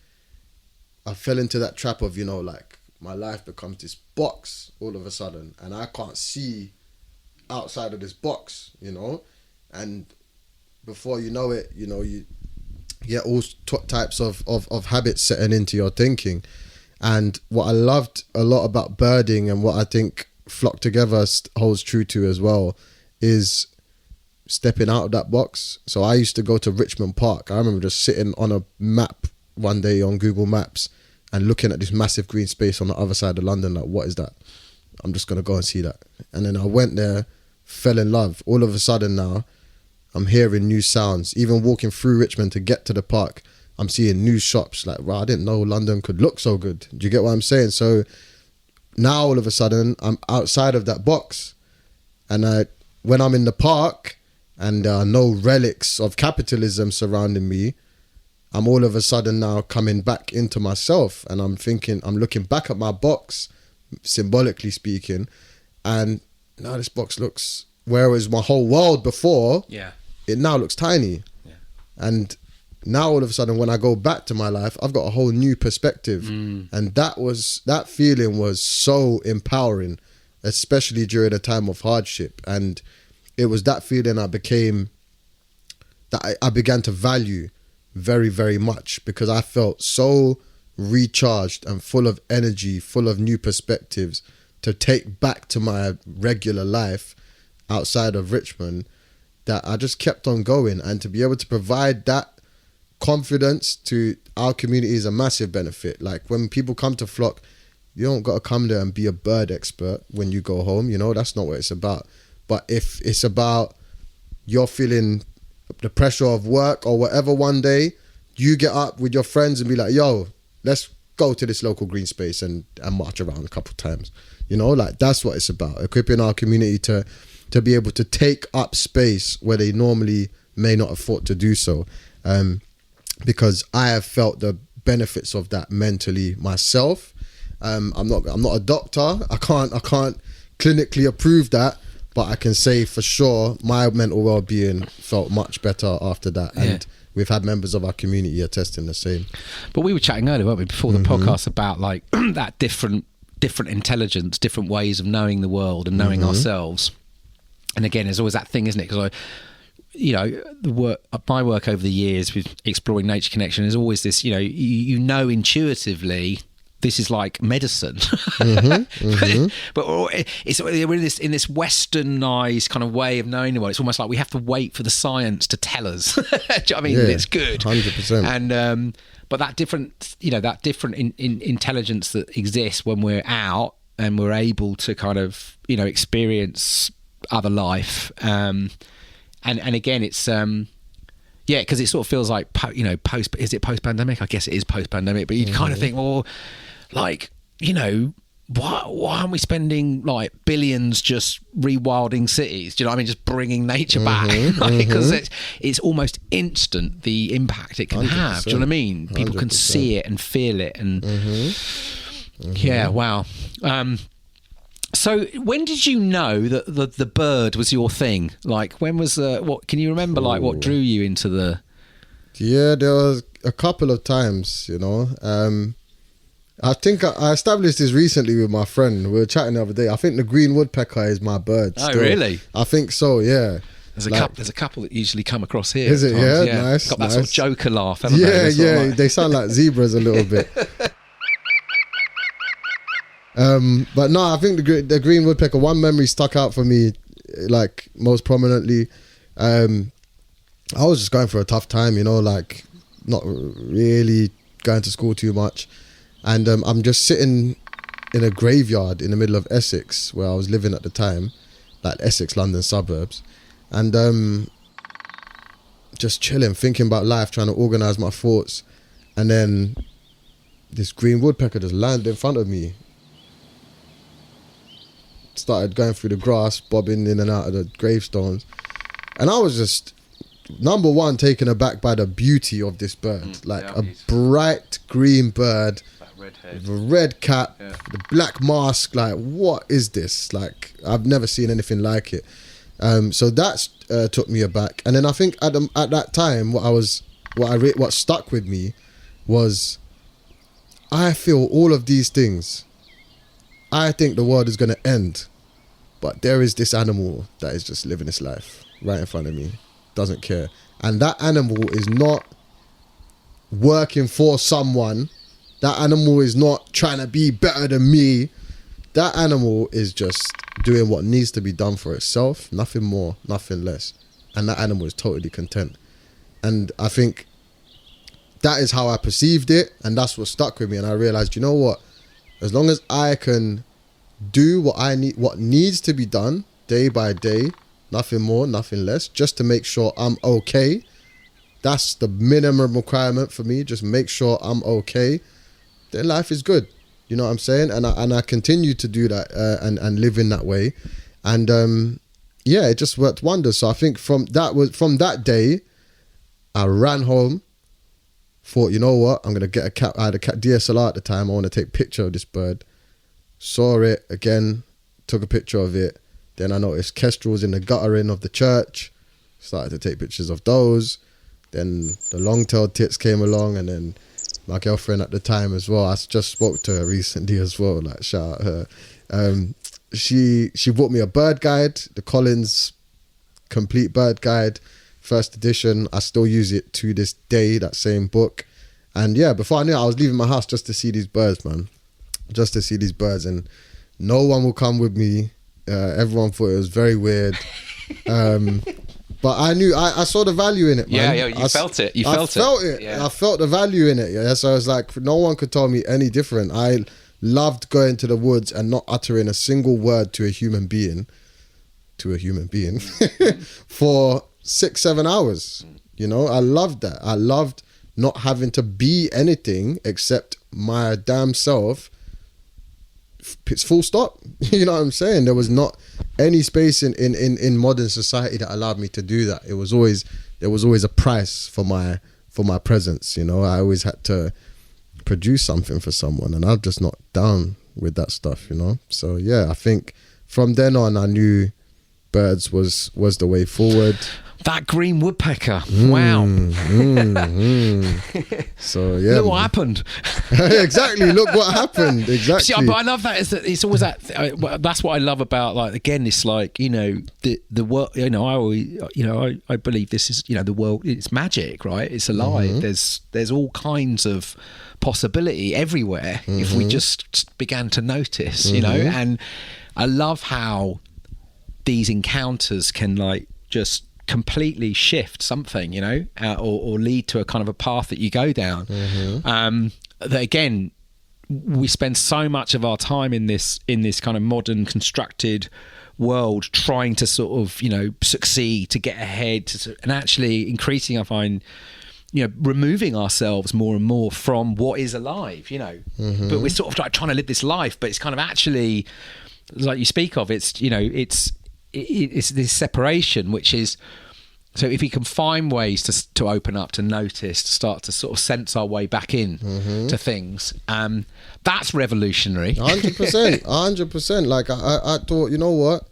I fell into that trap of, you know, like, my life becomes this box all of a sudden, and I can't see outside of this box, you know. And before you know it, you know, you get all types of habits setting into your thinking. And what I loved a lot about birding, and what I think Flock Together holds true to as well, is stepping out of that box. So I used to go to Richmond Park. I remember just sitting on a map one day on Google Maps and looking at this massive green space on the other side of London, like, what is that? I'm just going to go and see that. And then I went there, fell in love. All of a sudden now, I'm hearing new sounds. Even walking through Richmond to get to the park, I'm seeing new shops. Like, wow, I didn't know London could look so good. Do you get what I'm saying? So now all of a sudden I'm outside of that box, and when I'm in the park and there are no relics of capitalism surrounding me, I'm all of a sudden now coming back into myself, and I'm thinking, I'm looking back at my box, symbolically speaking, and now this box looks, whereas my whole world before, it now looks tiny. And now all of a sudden when I go back to my life, I've got a whole new perspective. And that feeling was so empowering, especially during a time of hardship. And it was that feeling I began to value very, very much, because I felt so recharged and full of energy, full of new perspectives to take back to my regular life outside of Richmond, that I just kept on going. And to be able to provide that confidence to our community is a massive benefit. Like, when people come to Flock, you don't got to come there and be a bird expert when you go home, you know, that's not what it's about. But if it's about you're feeling the pressure of work or whatever, one day you get up with your friends and be like, yo, let's go to this local green space and march around a couple of times, you know, like, that's what it's about, equipping our community to be able to take up space where they normally may not have thought to do so. Because I have felt the benefits of that mentally myself. I'm not a doctor. I can't clinically approve that, but I can say for sure my mental well-being felt much better after that. And we've had members of our community attesting the same. But we were chatting earlier, weren't we, before the podcast, about like that different intelligence, different ways of knowing the world and knowing ourselves. And again, there's always that thing, isn't it? Because my work over the years with exploring nature connection is always this, you know intuitively this is like medicine. But we're in this westernized kind of way of knowing the world. It's almost like we have to wait for the science to tell us. Do you know what I mean? It's good. 100%. And but that different intelligence that exists when we're out and we're able to kind of experience other life. And again, it's because it sort of feels like is it post-pandemic? I guess it is post-pandemic, but you kind of think, well, like, why aren't we spending like billions just rewilding cities? Do you know what I mean? Just bringing nature back, because it's almost instant the impact it can have. Do you know what I mean? People 100%. Can see it and feel it, and yeah, wow. So when did you know that the bird was your thing? Like, when was what can you remember? Like, what drew you into the? Yeah, there was a couple of times. I think I established this recently with my friend. We were chatting the other day. I think the green woodpecker is my bird. Oh, still. Really? I think so. Yeah. There's a couple that usually come across here. Is it? Yeah, nice. Got that nice. sort of Joker laugh. Haven't Yeah, they? They sound like zebras a little bit. But no, I think the green woodpecker, one memory stuck out for me, like, most prominently. I was just going for a tough time, like, not really going to school too much. And I'm just sitting in a graveyard in the middle of Essex, where I was living at the time, like Essex, London suburbs. And just chilling, thinking about life, trying to organise my thoughts. And then this green woodpecker just landed in front of me. Started going through the grass, bobbing in and out of the gravestones. And I was just, number one, taken aback by the beauty of this bird. Bright green bird, with a red cap, the black mask. Like, what is this? Like, I've never seen anything like it. So that took me aback. And then I think at that time, what stuck with me was, I feel all of these things. I think the world is going to end, but there is this animal that is just living its life right in front of me, doesn't care. And that animal is not working for someone. That animal is not trying to be better than me. That animal is just doing what needs to be done for itself, nothing more, nothing less. And that animal is totally content. And I think that is how I perceived it, and that's what stuck with me. And I realized, you know what? As long as I can do what needs to be done day by day, nothing more, nothing less, just to make sure I'm okay. That's the minimum requirement for me. Just make sure I'm okay. Then life is good. You know what I'm saying? And I continue to do that and live in that way. And yeah, it just worked wonders. So I think from that day, I ran home, thought, you know what? I'm gonna get I had a DSLR at the time. I want to take a picture of this bird. Saw it again, took a picture of it. Then I noticed kestrels in the guttering of the church. Started to take pictures of those. Then the long-tailed tits came along, and then my girlfriend at the time as well. I just spoke to her recently as well. Like, shout out her. She bought me a bird guide, the Collins Complete Bird Guide, first edition. I still use it to this day, that same book. And yeah, before I knew it, I was leaving my house just to see these birds, man. Just to see these birds. And no one will come with me. Everyone thought it was very weird. But I knew, I saw the value in it, man. Yeah, you felt it. I felt it. Yeah. I felt the value in it. Yeah, so I was like, no one could tell me any different. I loved going to the woods and not uttering a single word to a human being, for 6-7 hours. You know, I loved that. I loved not having to be anything except my damn self. It's full stop. You know what I'm saying? There was not any space in modern society that allowed me to do that. There was always a price for my presence. You know, I always had to produce something for someone, and I'm just not down with that stuff. You know, so yeah, I think from then on, I knew birds was the way forward. That green woodpecker. Wow. So yeah. Look what happened. Exactly. Look what happened. Exactly. See, but I love that. Is that it's always that. That's what I love about, like, again, it's like, you know, the world. You know, I always, you know, I believe this is, you know, the world. It's magic, right? It's alive. There's all kinds of possibility everywhere if we just began to notice. You know, and I love how these encounters can, like, just completely shift something, you know, or lead to a kind of a path that you go down. That again, we spend so much of our time in this kind of modern constructed world trying to sort of, you know, succeed, to get ahead, and actually increasing, I find, you know, removing ourselves more and more from what is alive, you know. But we're sort of like trying to live this life, but it's kind of actually, like you speak of, it's, you know, it's this separation, which is, so if we can find ways to open up, to notice, to start to sort of sense our way back in to things, that's revolutionary. 100%. Like I thought, you know what?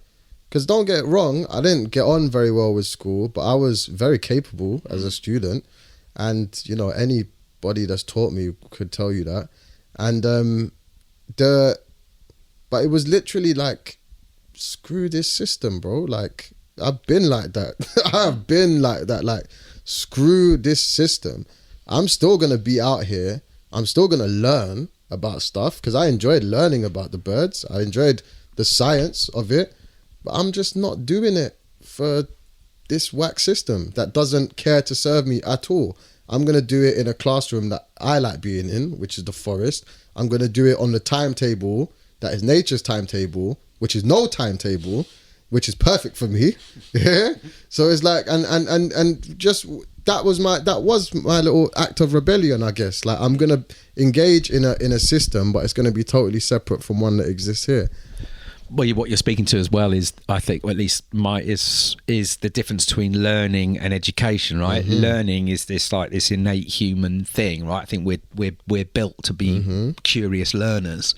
Because don't get it wrong, I didn't get on very well with school, but I was very capable as a student, and you know, anybody that's taught me could tell you that. And but it was literally like, screw this system, bro. Like, I've been like that. I've been like that. Like, screw this system. I'm still going to be out here. I'm still going to learn about stuff, because I enjoyed learning about the birds. I enjoyed the science of it. But I'm just not doing it for this whack system that doesn't care to serve me at all. I'm going to do it in a classroom that I like being in, which is the forest. I'm going to do it on the timetable that is nature's timetable, which is no timetable, which is perfect for me. Yeah. So it's like, and just that was my little act of rebellion, I guess. Like, I'm gonna engage in a system, but it's gonna be totally separate from one that exists here. Well, what you're speaking to as well is, I think, or at least is the difference between learning and education, right? Learning is this, like, this innate human thing, right? I think we're built to be curious learners,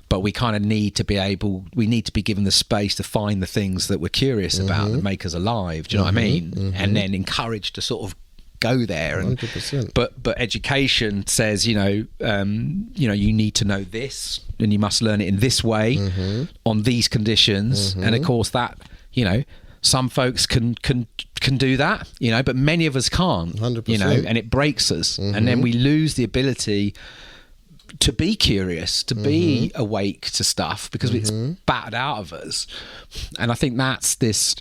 but we kind of need to be given the space to find the things that we're curious about that make us alive. Do you know what I mean? And then encouraged to sort of go there. And 100%. But education says, you know, you need to know this, and you must learn it in this way on these conditions. And of course, that, you know, some folks can do that, you know, but many of us can't. 100%. You know, and it breaks us, and then we lose the ability to be curious, to be awake to stuff, because it's battered out of us. And I think that's this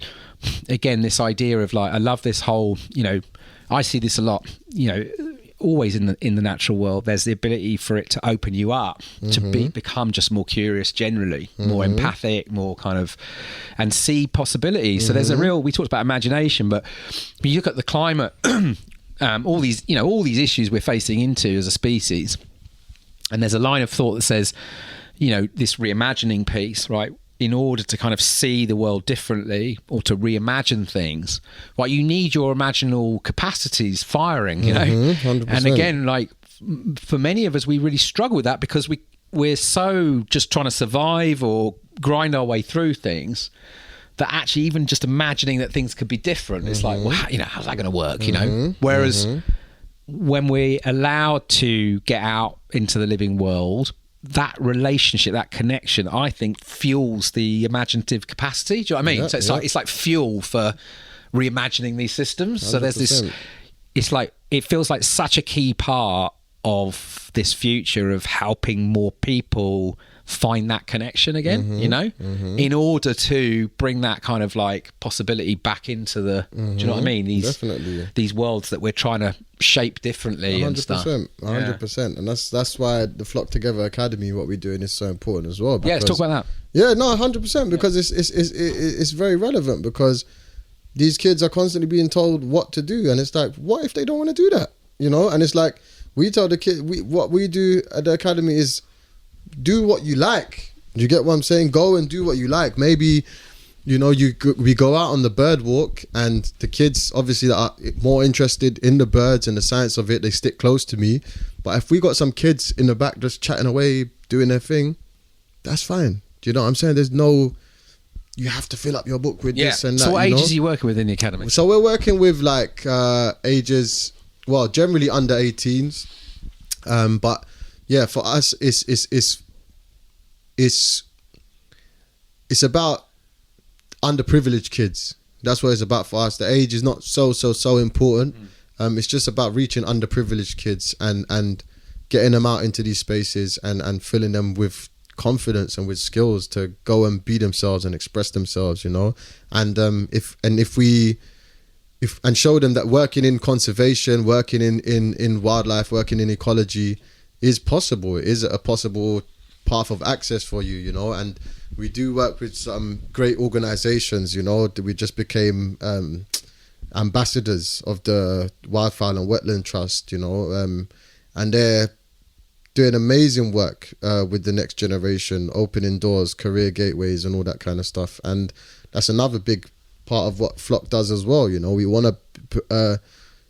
idea of, like, I love this whole, you know, I see this a lot, you know, always in the natural world, there's the ability for it to open you up to become just more curious generally, more empathic, more kind of, and see possibilities. So there's we talked about imagination, but when you look at the climate, all these issues we're facing into as a species, and there's a line of thought that says, this reimagining piece, right? In order to kind of see the world differently or to reimagine things, like you need your imaginal capacities firing, 100%. And again, like for many of us, we really struggle with that because we're so just trying to survive or grind our way through things that actually even just imagining that things could be different, it's like, well, how's that going to work, Whereas when we're allowed to get out into the living world, that relationship, that connection, I think fuels the imaginative capacity. Do you know what I mean? So it's like fuel for reimagining these systems. 100%. So there's this, it feels like such a key part of this future of helping more people find that connection again, in order to bring that kind of like possibility back into the, do you know what I mean? These worlds that we're trying to shape differently 100%, and stuff. 100%. And that's why the Flock Together Academy, what we're doing, is so important as well. Because, let's talk about that. Yeah, no, 100%, because it's very relevant, because these kids are constantly being told what to do, and it's like, what if they don't want to do that? And it's like, we tell the kid, what we do at the academy is do what you like. You get what I'm saying? Go and do what you like. Maybe, we go out on the bird walk, and the kids obviously that are more interested in the birds and the science of it, they stick close to me. But if we got some kids in the back just chatting away, doing their thing, that's fine. Do you know what I'm saying? There's no, you have to fill up your book with this and that. So what ages are you working with in the academy? So we're working with like ages, well, generally under 18s. But yeah, for us, it's about underprivileged kids. That's what it's about for us. The age is not so important. It's just about reaching underprivileged kids and getting them out into these spaces and filling them with confidence and with skills to go and be themselves and express themselves, and and show them that working in conservation, working in wildlife, working in ecology is possible. It is a possible path of access for you, and we do work with some great organizations, we just became ambassadors of the Wildfowl and Wetland Trust, and they're doing amazing work with the next generation, opening doors, career gateways and all that kind of stuff. And that's another big part of what Flock does as well. We want to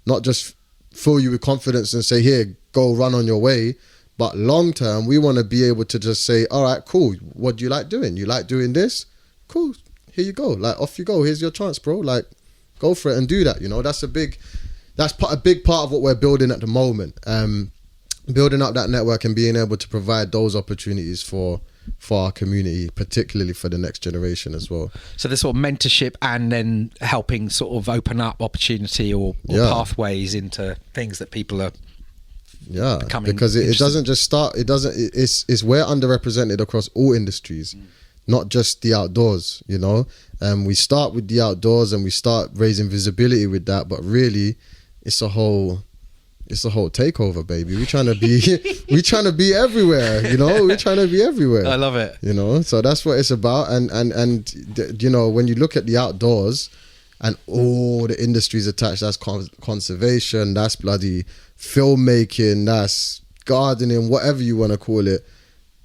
not just fill you with confidence and say, here, go run on your way, but long term we want to be able to just say, all right, cool, what do you like doing? You like doing this? Cool, here you go, like off you go, here's your chance, bro, like go for it and do that. That's a big part of what we're building at the moment, building up that network and being able to provide those opportunities for our community, particularly for the next generation as well. So there's sort of mentorship and then helping sort of open up opportunity or pathways into things that people are becoming, because it doesn't just start, it's we're underrepresented across all industries, not just the outdoors, we start with the outdoors and we start raising visibility with that, but really it's a whole takeover, baby. We're trying to be everywhere, we're trying to be everywhere. I love it. So that's what it's about. And when you look at the outdoors and all the industries attached, that's conservation, that's bloody filmmaking, that's gardening, whatever you want to call it,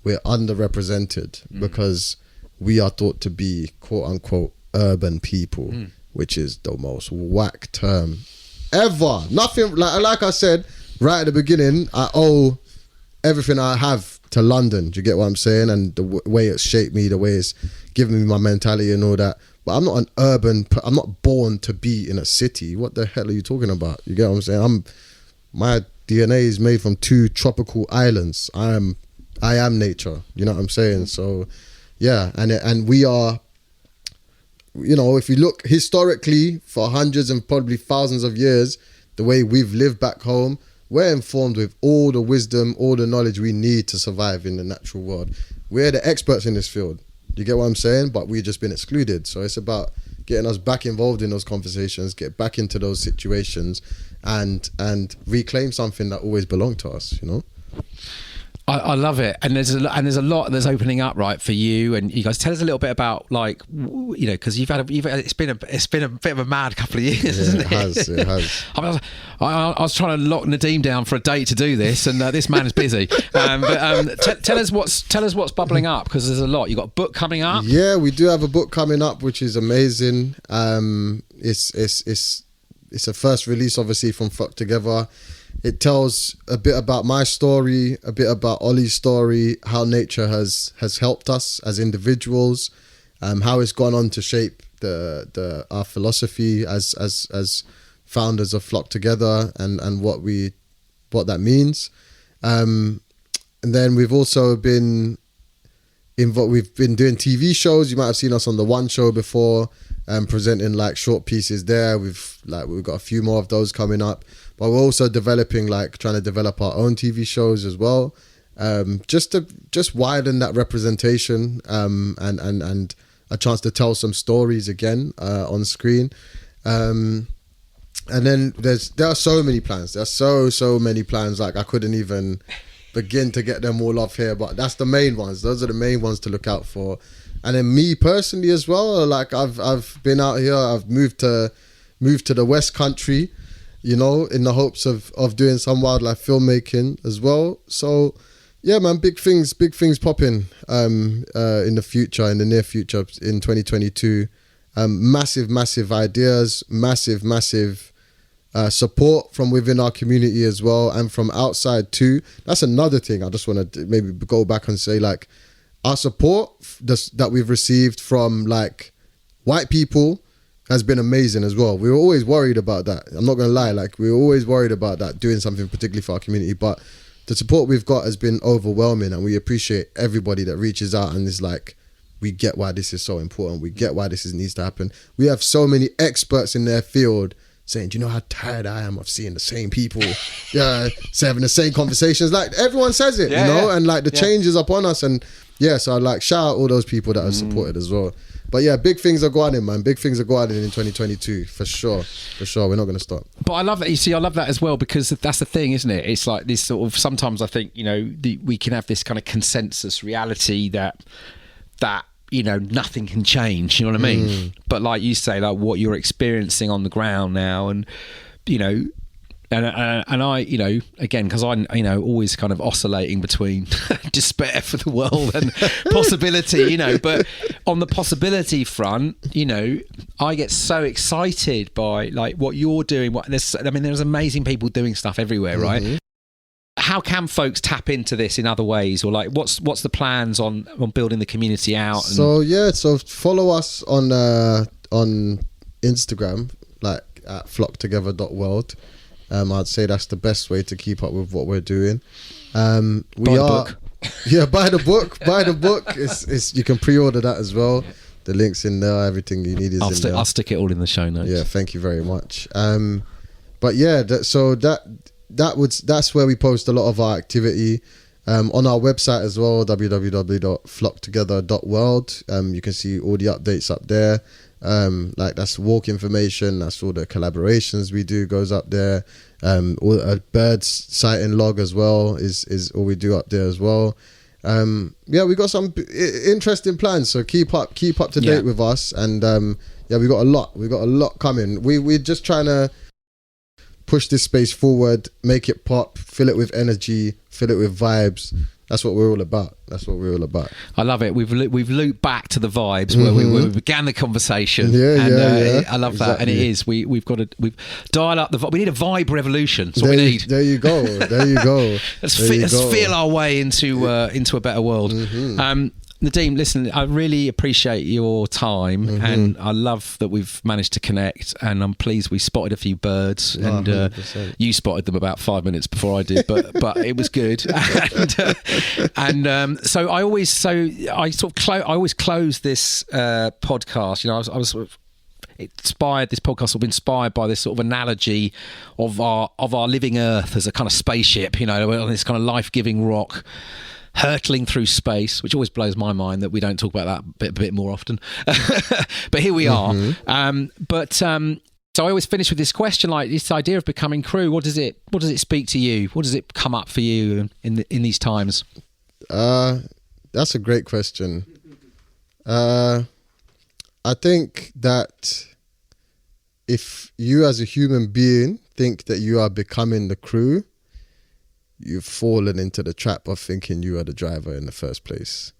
we're underrepresented because we are thought to be quote unquote urban people, which is the most whack term ever. Nothing, like I said right at the beginning, I owe everything I have to London. Do you get what I'm saying? And the way it's shaped me, the way it's given me my mentality and all that. But I'm not I'm not born to be in a city. What the hell are you talking about? You get what I'm saying? My DNA is made from 2 tropical islands. I am nature. You know what I'm saying? So yeah, and we are, if you look historically for hundreds and probably thousands of years, the way we've lived back home, we're informed with all the wisdom, all the knowledge we need to survive in the natural world. We're the experts in this field. You get what I'm saying? But we've just been excluded. So it's about getting us back involved in those conversations, get back into those situations and reclaim something that always belonged to us, you know. I love it, and there's a lot that's opening up, right, for you and you guys. Tell us a little bit about, like, you know, because it's been a bit of a mad couple of years, isn't it? It has. I was trying to lock Nadeem down for a date to do this, and this man is busy. Tell us what's bubbling up, because there's a lot. You got a book coming up. Yeah, we do have a book coming up, which is amazing. It's a first release, obviously, from Flock Together. It tells a bit about my story, a bit about Ollie's story, how nature has helped us as individuals, how it's gone on to shape our philosophy as founders of Flock Together, and what that means. And then we've also been involved. We've been doing TV shows. You might have seen us on the One Show before, presenting like short pieces there. We've got a few more of those coming up. But we're also trying to develop our own TV shows as well, just to widen that representation, and a chance to tell some stories again on screen. And then there are so many plans. There's so many plans. Like, I couldn't even begin to get them all off here. But that's the main ones. Those are the main ones to look out for. And then me personally as well. Like, I've been out here. I've moved to the West Country, you know, in the hopes of doing some wildlife filmmaking as well. So, yeah, man, big things popping in the near future in 2022. Massive ideas, massive support from within our community as well, and from outside too. That's another thing I just want to maybe go back and say, like, our support that we've received from, like, white people has been amazing as well. We were always worried about that. I'm not going to lie. Like, we were always worried about that, doing something particularly for our community. But the support we've got has been overwhelming, and we appreciate everybody that reaches out and is like, we get why this is so important. We get why this needs to happen. We have so many experts in their field saying, do you know how tired I am of seeing the same people, having the same conversations? Like, everyone says it, you know, and like the change is upon us. And yeah, so I'd like shout out all those people that have supported as well. But yeah, big things are going in, man. Big things are going in 2022, for sure. We're not going to stop. But I love that. You see, I love that as well, because that's the thing, isn't it? It's like this sort of, sometimes I think, you know, we can have this kind of consensus reality that, you know, nothing can change, you know what I mean? But like you say, like what you're experiencing on the ground now, and, you know, and I, you know, again, because I'm, you know, always kind of oscillating between despair for the world and possibility, you know, but on the possibility front, you know, I get so excited by like what you're doing. There's amazing people doing stuff everywhere, right? How can folks tap into this in other ways, or like what's the plans on building the community out? So follow us on Instagram, like at flocktogether.world. I'd say that's the best way to keep up with what we're doing. Buy the book. It's you can pre-order that as well. The link's in there. Everything you need is in there. I'll stick it all in the show notes. Yeah, thank you very much. But yeah, that's where we post a lot of our activity. On our website as well, www.flocktogether.world. You can see all the updates up there. Like, that's walk information, that's all the collaborations we do goes up there. All a birds sighting log as well is all we do up there as well. We got some interesting plans, so keep up to date with us. And we got a lot coming. We're just trying to push this space forward, make it pop, fill it with energy, fill it with vibes. That's what we're all about. I love it. We've looped back to the vibes where we began the conversation. I love that. And it is. We've dialed up the vibe. We need a vibe revolution. That's what we need. There you go. Let's feel our way into a better world. Nadeem, listen, I really appreciate your time, and I love that we've managed to connect, and I'm pleased we spotted a few birds, and you spotted them about 5 minutes before I did, but it was good. So I always close this podcast. You know, I was sort of inspired. This podcast will be inspired by this sort of analogy of our living Earth as a kind of spaceship. You know, on this kind of life-giving rock, hurtling through space, which always blows my mind that we don't talk about that a bit more often. But here we are. So I always finish with this question, like this idea of becoming crew. What does it speak to you? What does it come up for you in these times? That's a great question. I think that if you as a human being think that you are becoming the crew, you've fallen into the trap of thinking you are the driver in the first place.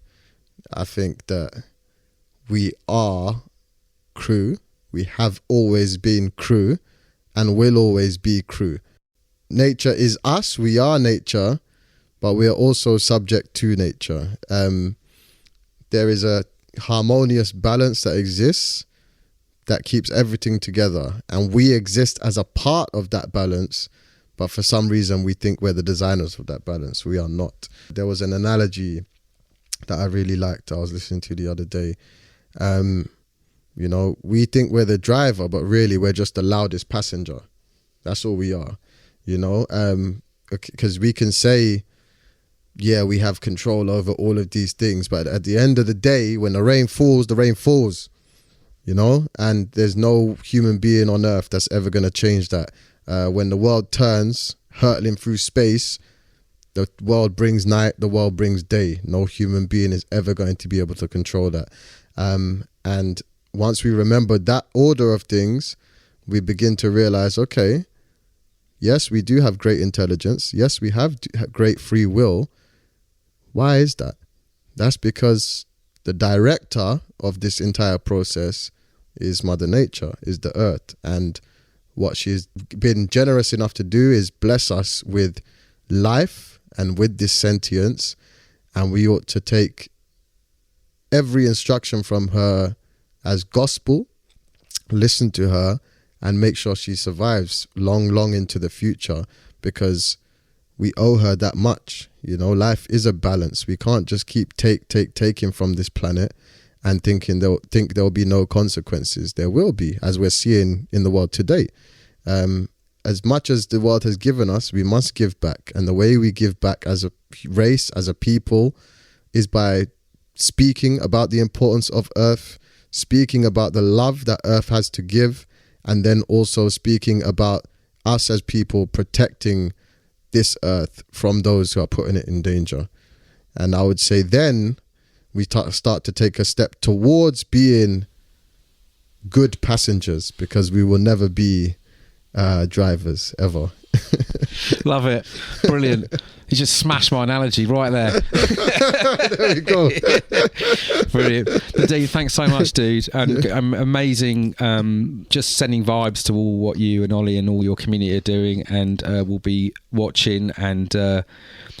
I think that we are crew. We have always been crew and will always be crew. Nature is us. We are nature, but we are also subject to nature. There is a harmonious balance that exists that keeps everything together, and we exist as a part of that balance, but for some reason we think we're the designers of that balance. We are not. There was an analogy that I really liked I was listening to the other day. We think we're the driver, but really we're just the loudest passenger. That's all we are, because we can say, yeah, we have control over all of these things, but at the end of the day, when the rain falls, and there's no human being on earth that's ever going to change that. When the world turns, hurtling through space, the world brings night, the world brings day. No human being is ever going to be able to control that. And once we remember that order of things, we begin to realize, okay, yes, we do have great intelligence. Yes, we have great free will. Why is that? That's because the director of this entire process is Mother Nature, is the earth. And what she's been generous enough to do is bless us with life and with this sentience. And we ought to take every instruction from her as gospel, listen to her, and make sure she survives long, long into the future, because we owe her that much. Life is a balance. We can't just keep taking from this planet and think there'll be no consequences. There will be, as we're seeing in the world today. As much as the world has given us, we must give back. And the way we give back as a race, as a people, is by speaking about the importance of Earth, speaking about the love that Earth has to give, and then also speaking about us as people protecting this Earth from those who are putting it in danger. And I would say then we start to take a step towards being good passengers, because we will never be drivers ever. Love it. Brilliant. You just smashed my analogy right there. There we go. Brilliant. Nadeem, thanks so much, dude. And amazing. Just sending vibes to all what you and Ollie and all your community are doing, and we'll be watching and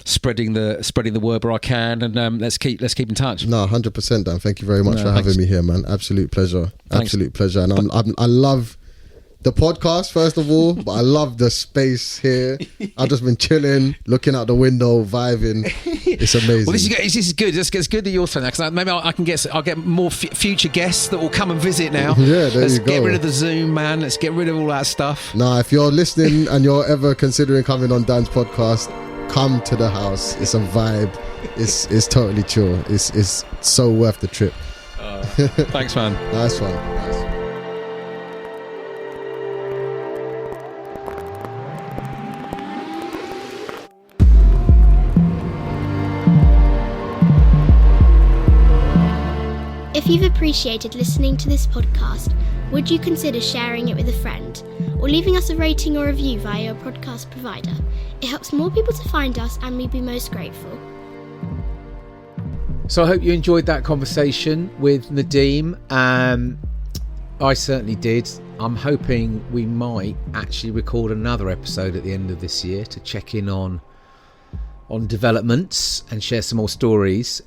spreading the word where I can. And let's keep in touch. No, 100%, Dan. Thank you very much for having me here, man. Absolute pleasure. Thanks. Absolute pleasure. And I love the podcast, first of all, but I love the space here. I've just been chilling, looking out the window, vibing. It's amazing. Well, this is good. It's good that you're saying that, because maybe I'll get more future guests that will come and visit now. Yeah, there Let's you go. get rid of the Zoom, man. Let's get rid of all that stuff. Nah, if you're listening and you're ever considering coming on Dan's podcast, come to the house. It's a vibe. It's totally chill. It's so worth the trip. Thanks, man. Nice one. Nice. If you've appreciated listening to this podcast, would you consider sharing it with a friend or leaving us a rating or review via your podcast provider? It helps more people to find us, and we'd be most grateful. So I hope you enjoyed that conversation with Nadeem. I certainly did. I'm hoping we might actually record another episode at the end of this year to check in on developments and share some more stories.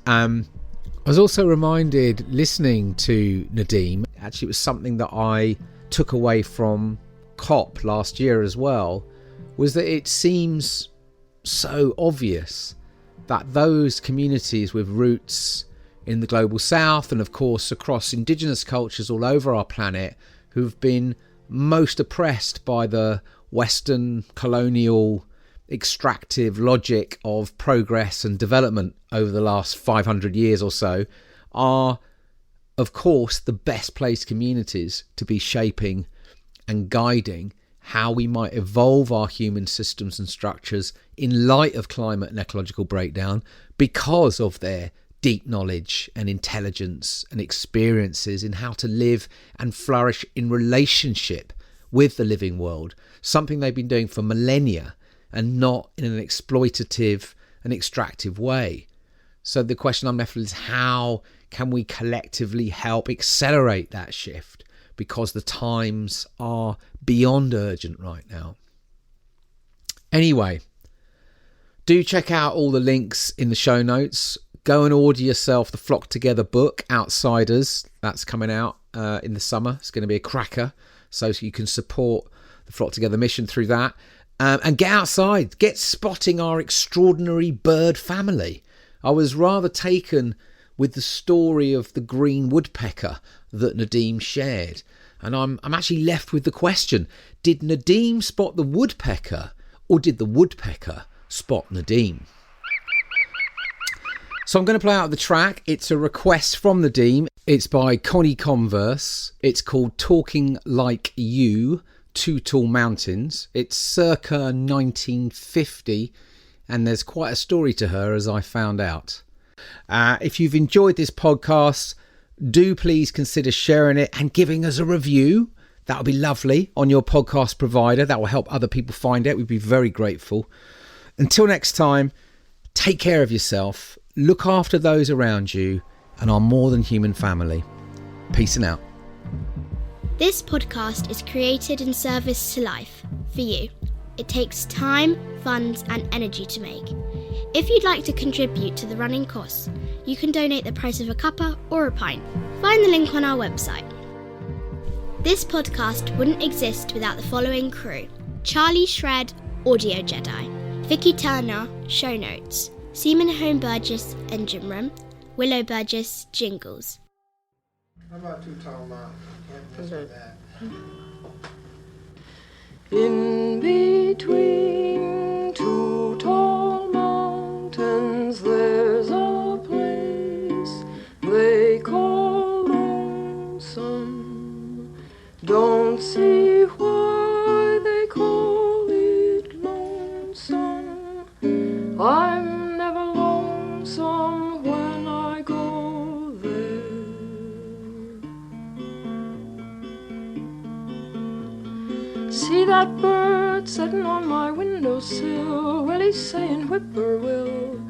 I was also reminded, listening to Nadeem, actually it was something that I took away from COP last year as well, was that it seems so obvious that those communities with roots in the global south, and of course across indigenous cultures all over our planet, who've been most oppressed by the Western colonial extractive logic of progress and development over the last 500 years or so, are of course the best placed communities to be shaping and guiding how we might evolve our human systems and structures in light of climate and ecological breakdown because of their deep knowledge and intelligence and experiences in how to live and flourish in relationship with the living world, something they've been doing for millennia and not in an exploitative and extractive way. So the question I'm left with is, how can we collectively help accelerate that shift? Because the times are beyond urgent right now. Anyway, do check out all the links in the show notes. Go and order yourself the Flock Together book, Outsiders. That's coming out in the summer. It's going to be a cracker. So you can support the Flock Together mission through that. And get outside. Get spotting our extraordinary bird family. I was rather taken with the story of the green woodpecker that Nadeem shared. And I'm actually left with the question, did Nadeem spot the woodpecker, or did the woodpecker spot Nadeem? So I'm going to play out the track. It's a request from Nadeem. It's by Connie Converse. It's called Talking Like You, Two Tall Mountains. It's circa 1950, and there's quite a story to her, as I found out. If you've enjoyed this podcast, do please consider sharing it and giving us a review. That would be lovely on your podcast provider. That will help other people find it. We'd be very grateful. Until next time, take care of yourself, look after those around you, and our more than human family. Peace and out. This podcast is created in service to life, for you. It takes time, funds, and energy to make. If you'd like to contribute to the running costs, you can donate the price of a cuppa or a pint. Find the link on our website. This podcast wouldn't exist without the following crew: Charlie Shred, Audio Jedi; Vicky Turner, Show Notes; Seaman Home Burgess, Engine Room; Willow Burgess, Jingles. How about Two Tall Mountains? Can't miss with that. In between two tall mountains, there's a place they call lonesome. Don't see why they call it lonesome. I'm never lonesome when I go there. See that bird sitting on my windowsill? Well, he's saying whippoorwill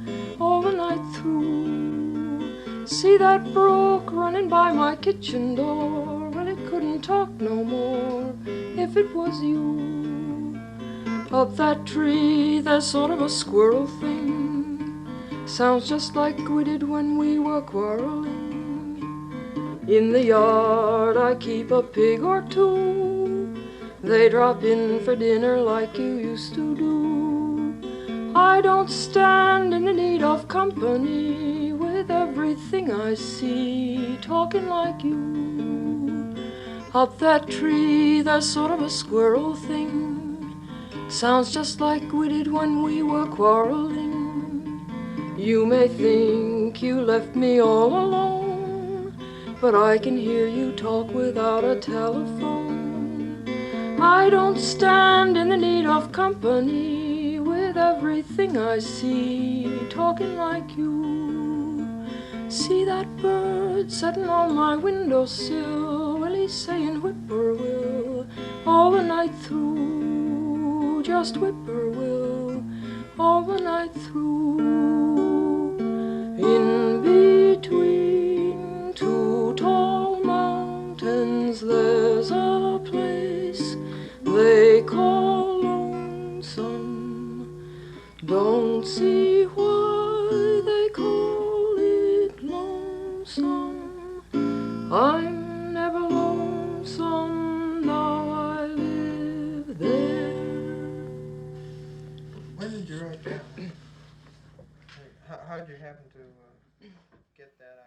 all the night through. See that brook running by my kitchen door? Well, it couldn't talk no more if it was you. Up that tree there's sort of a squirrel thing, sounds just like we did when we were quarreling. In the yard I keep a pig or two, they drop in for dinner like you used to do. I don't stand in the need of company, with everything I see talking like you. Up that tree there's sort of a squirrel thing, sounds just like we did when we were quarreling. You may think you left me all alone, but I can hear you talk without a telephone. I don't stand in the need of company, with everything I see talking like you. See that bird sitting on my windowsill? Well, he's saying whippoorwill all the night through, just whippoorwill all the night through. In between two tall mountains there's a place they call lonesome. Don't see why they call it lonesome. I'm never lonesome, now I live there. When did you write that? How'd you happen to get that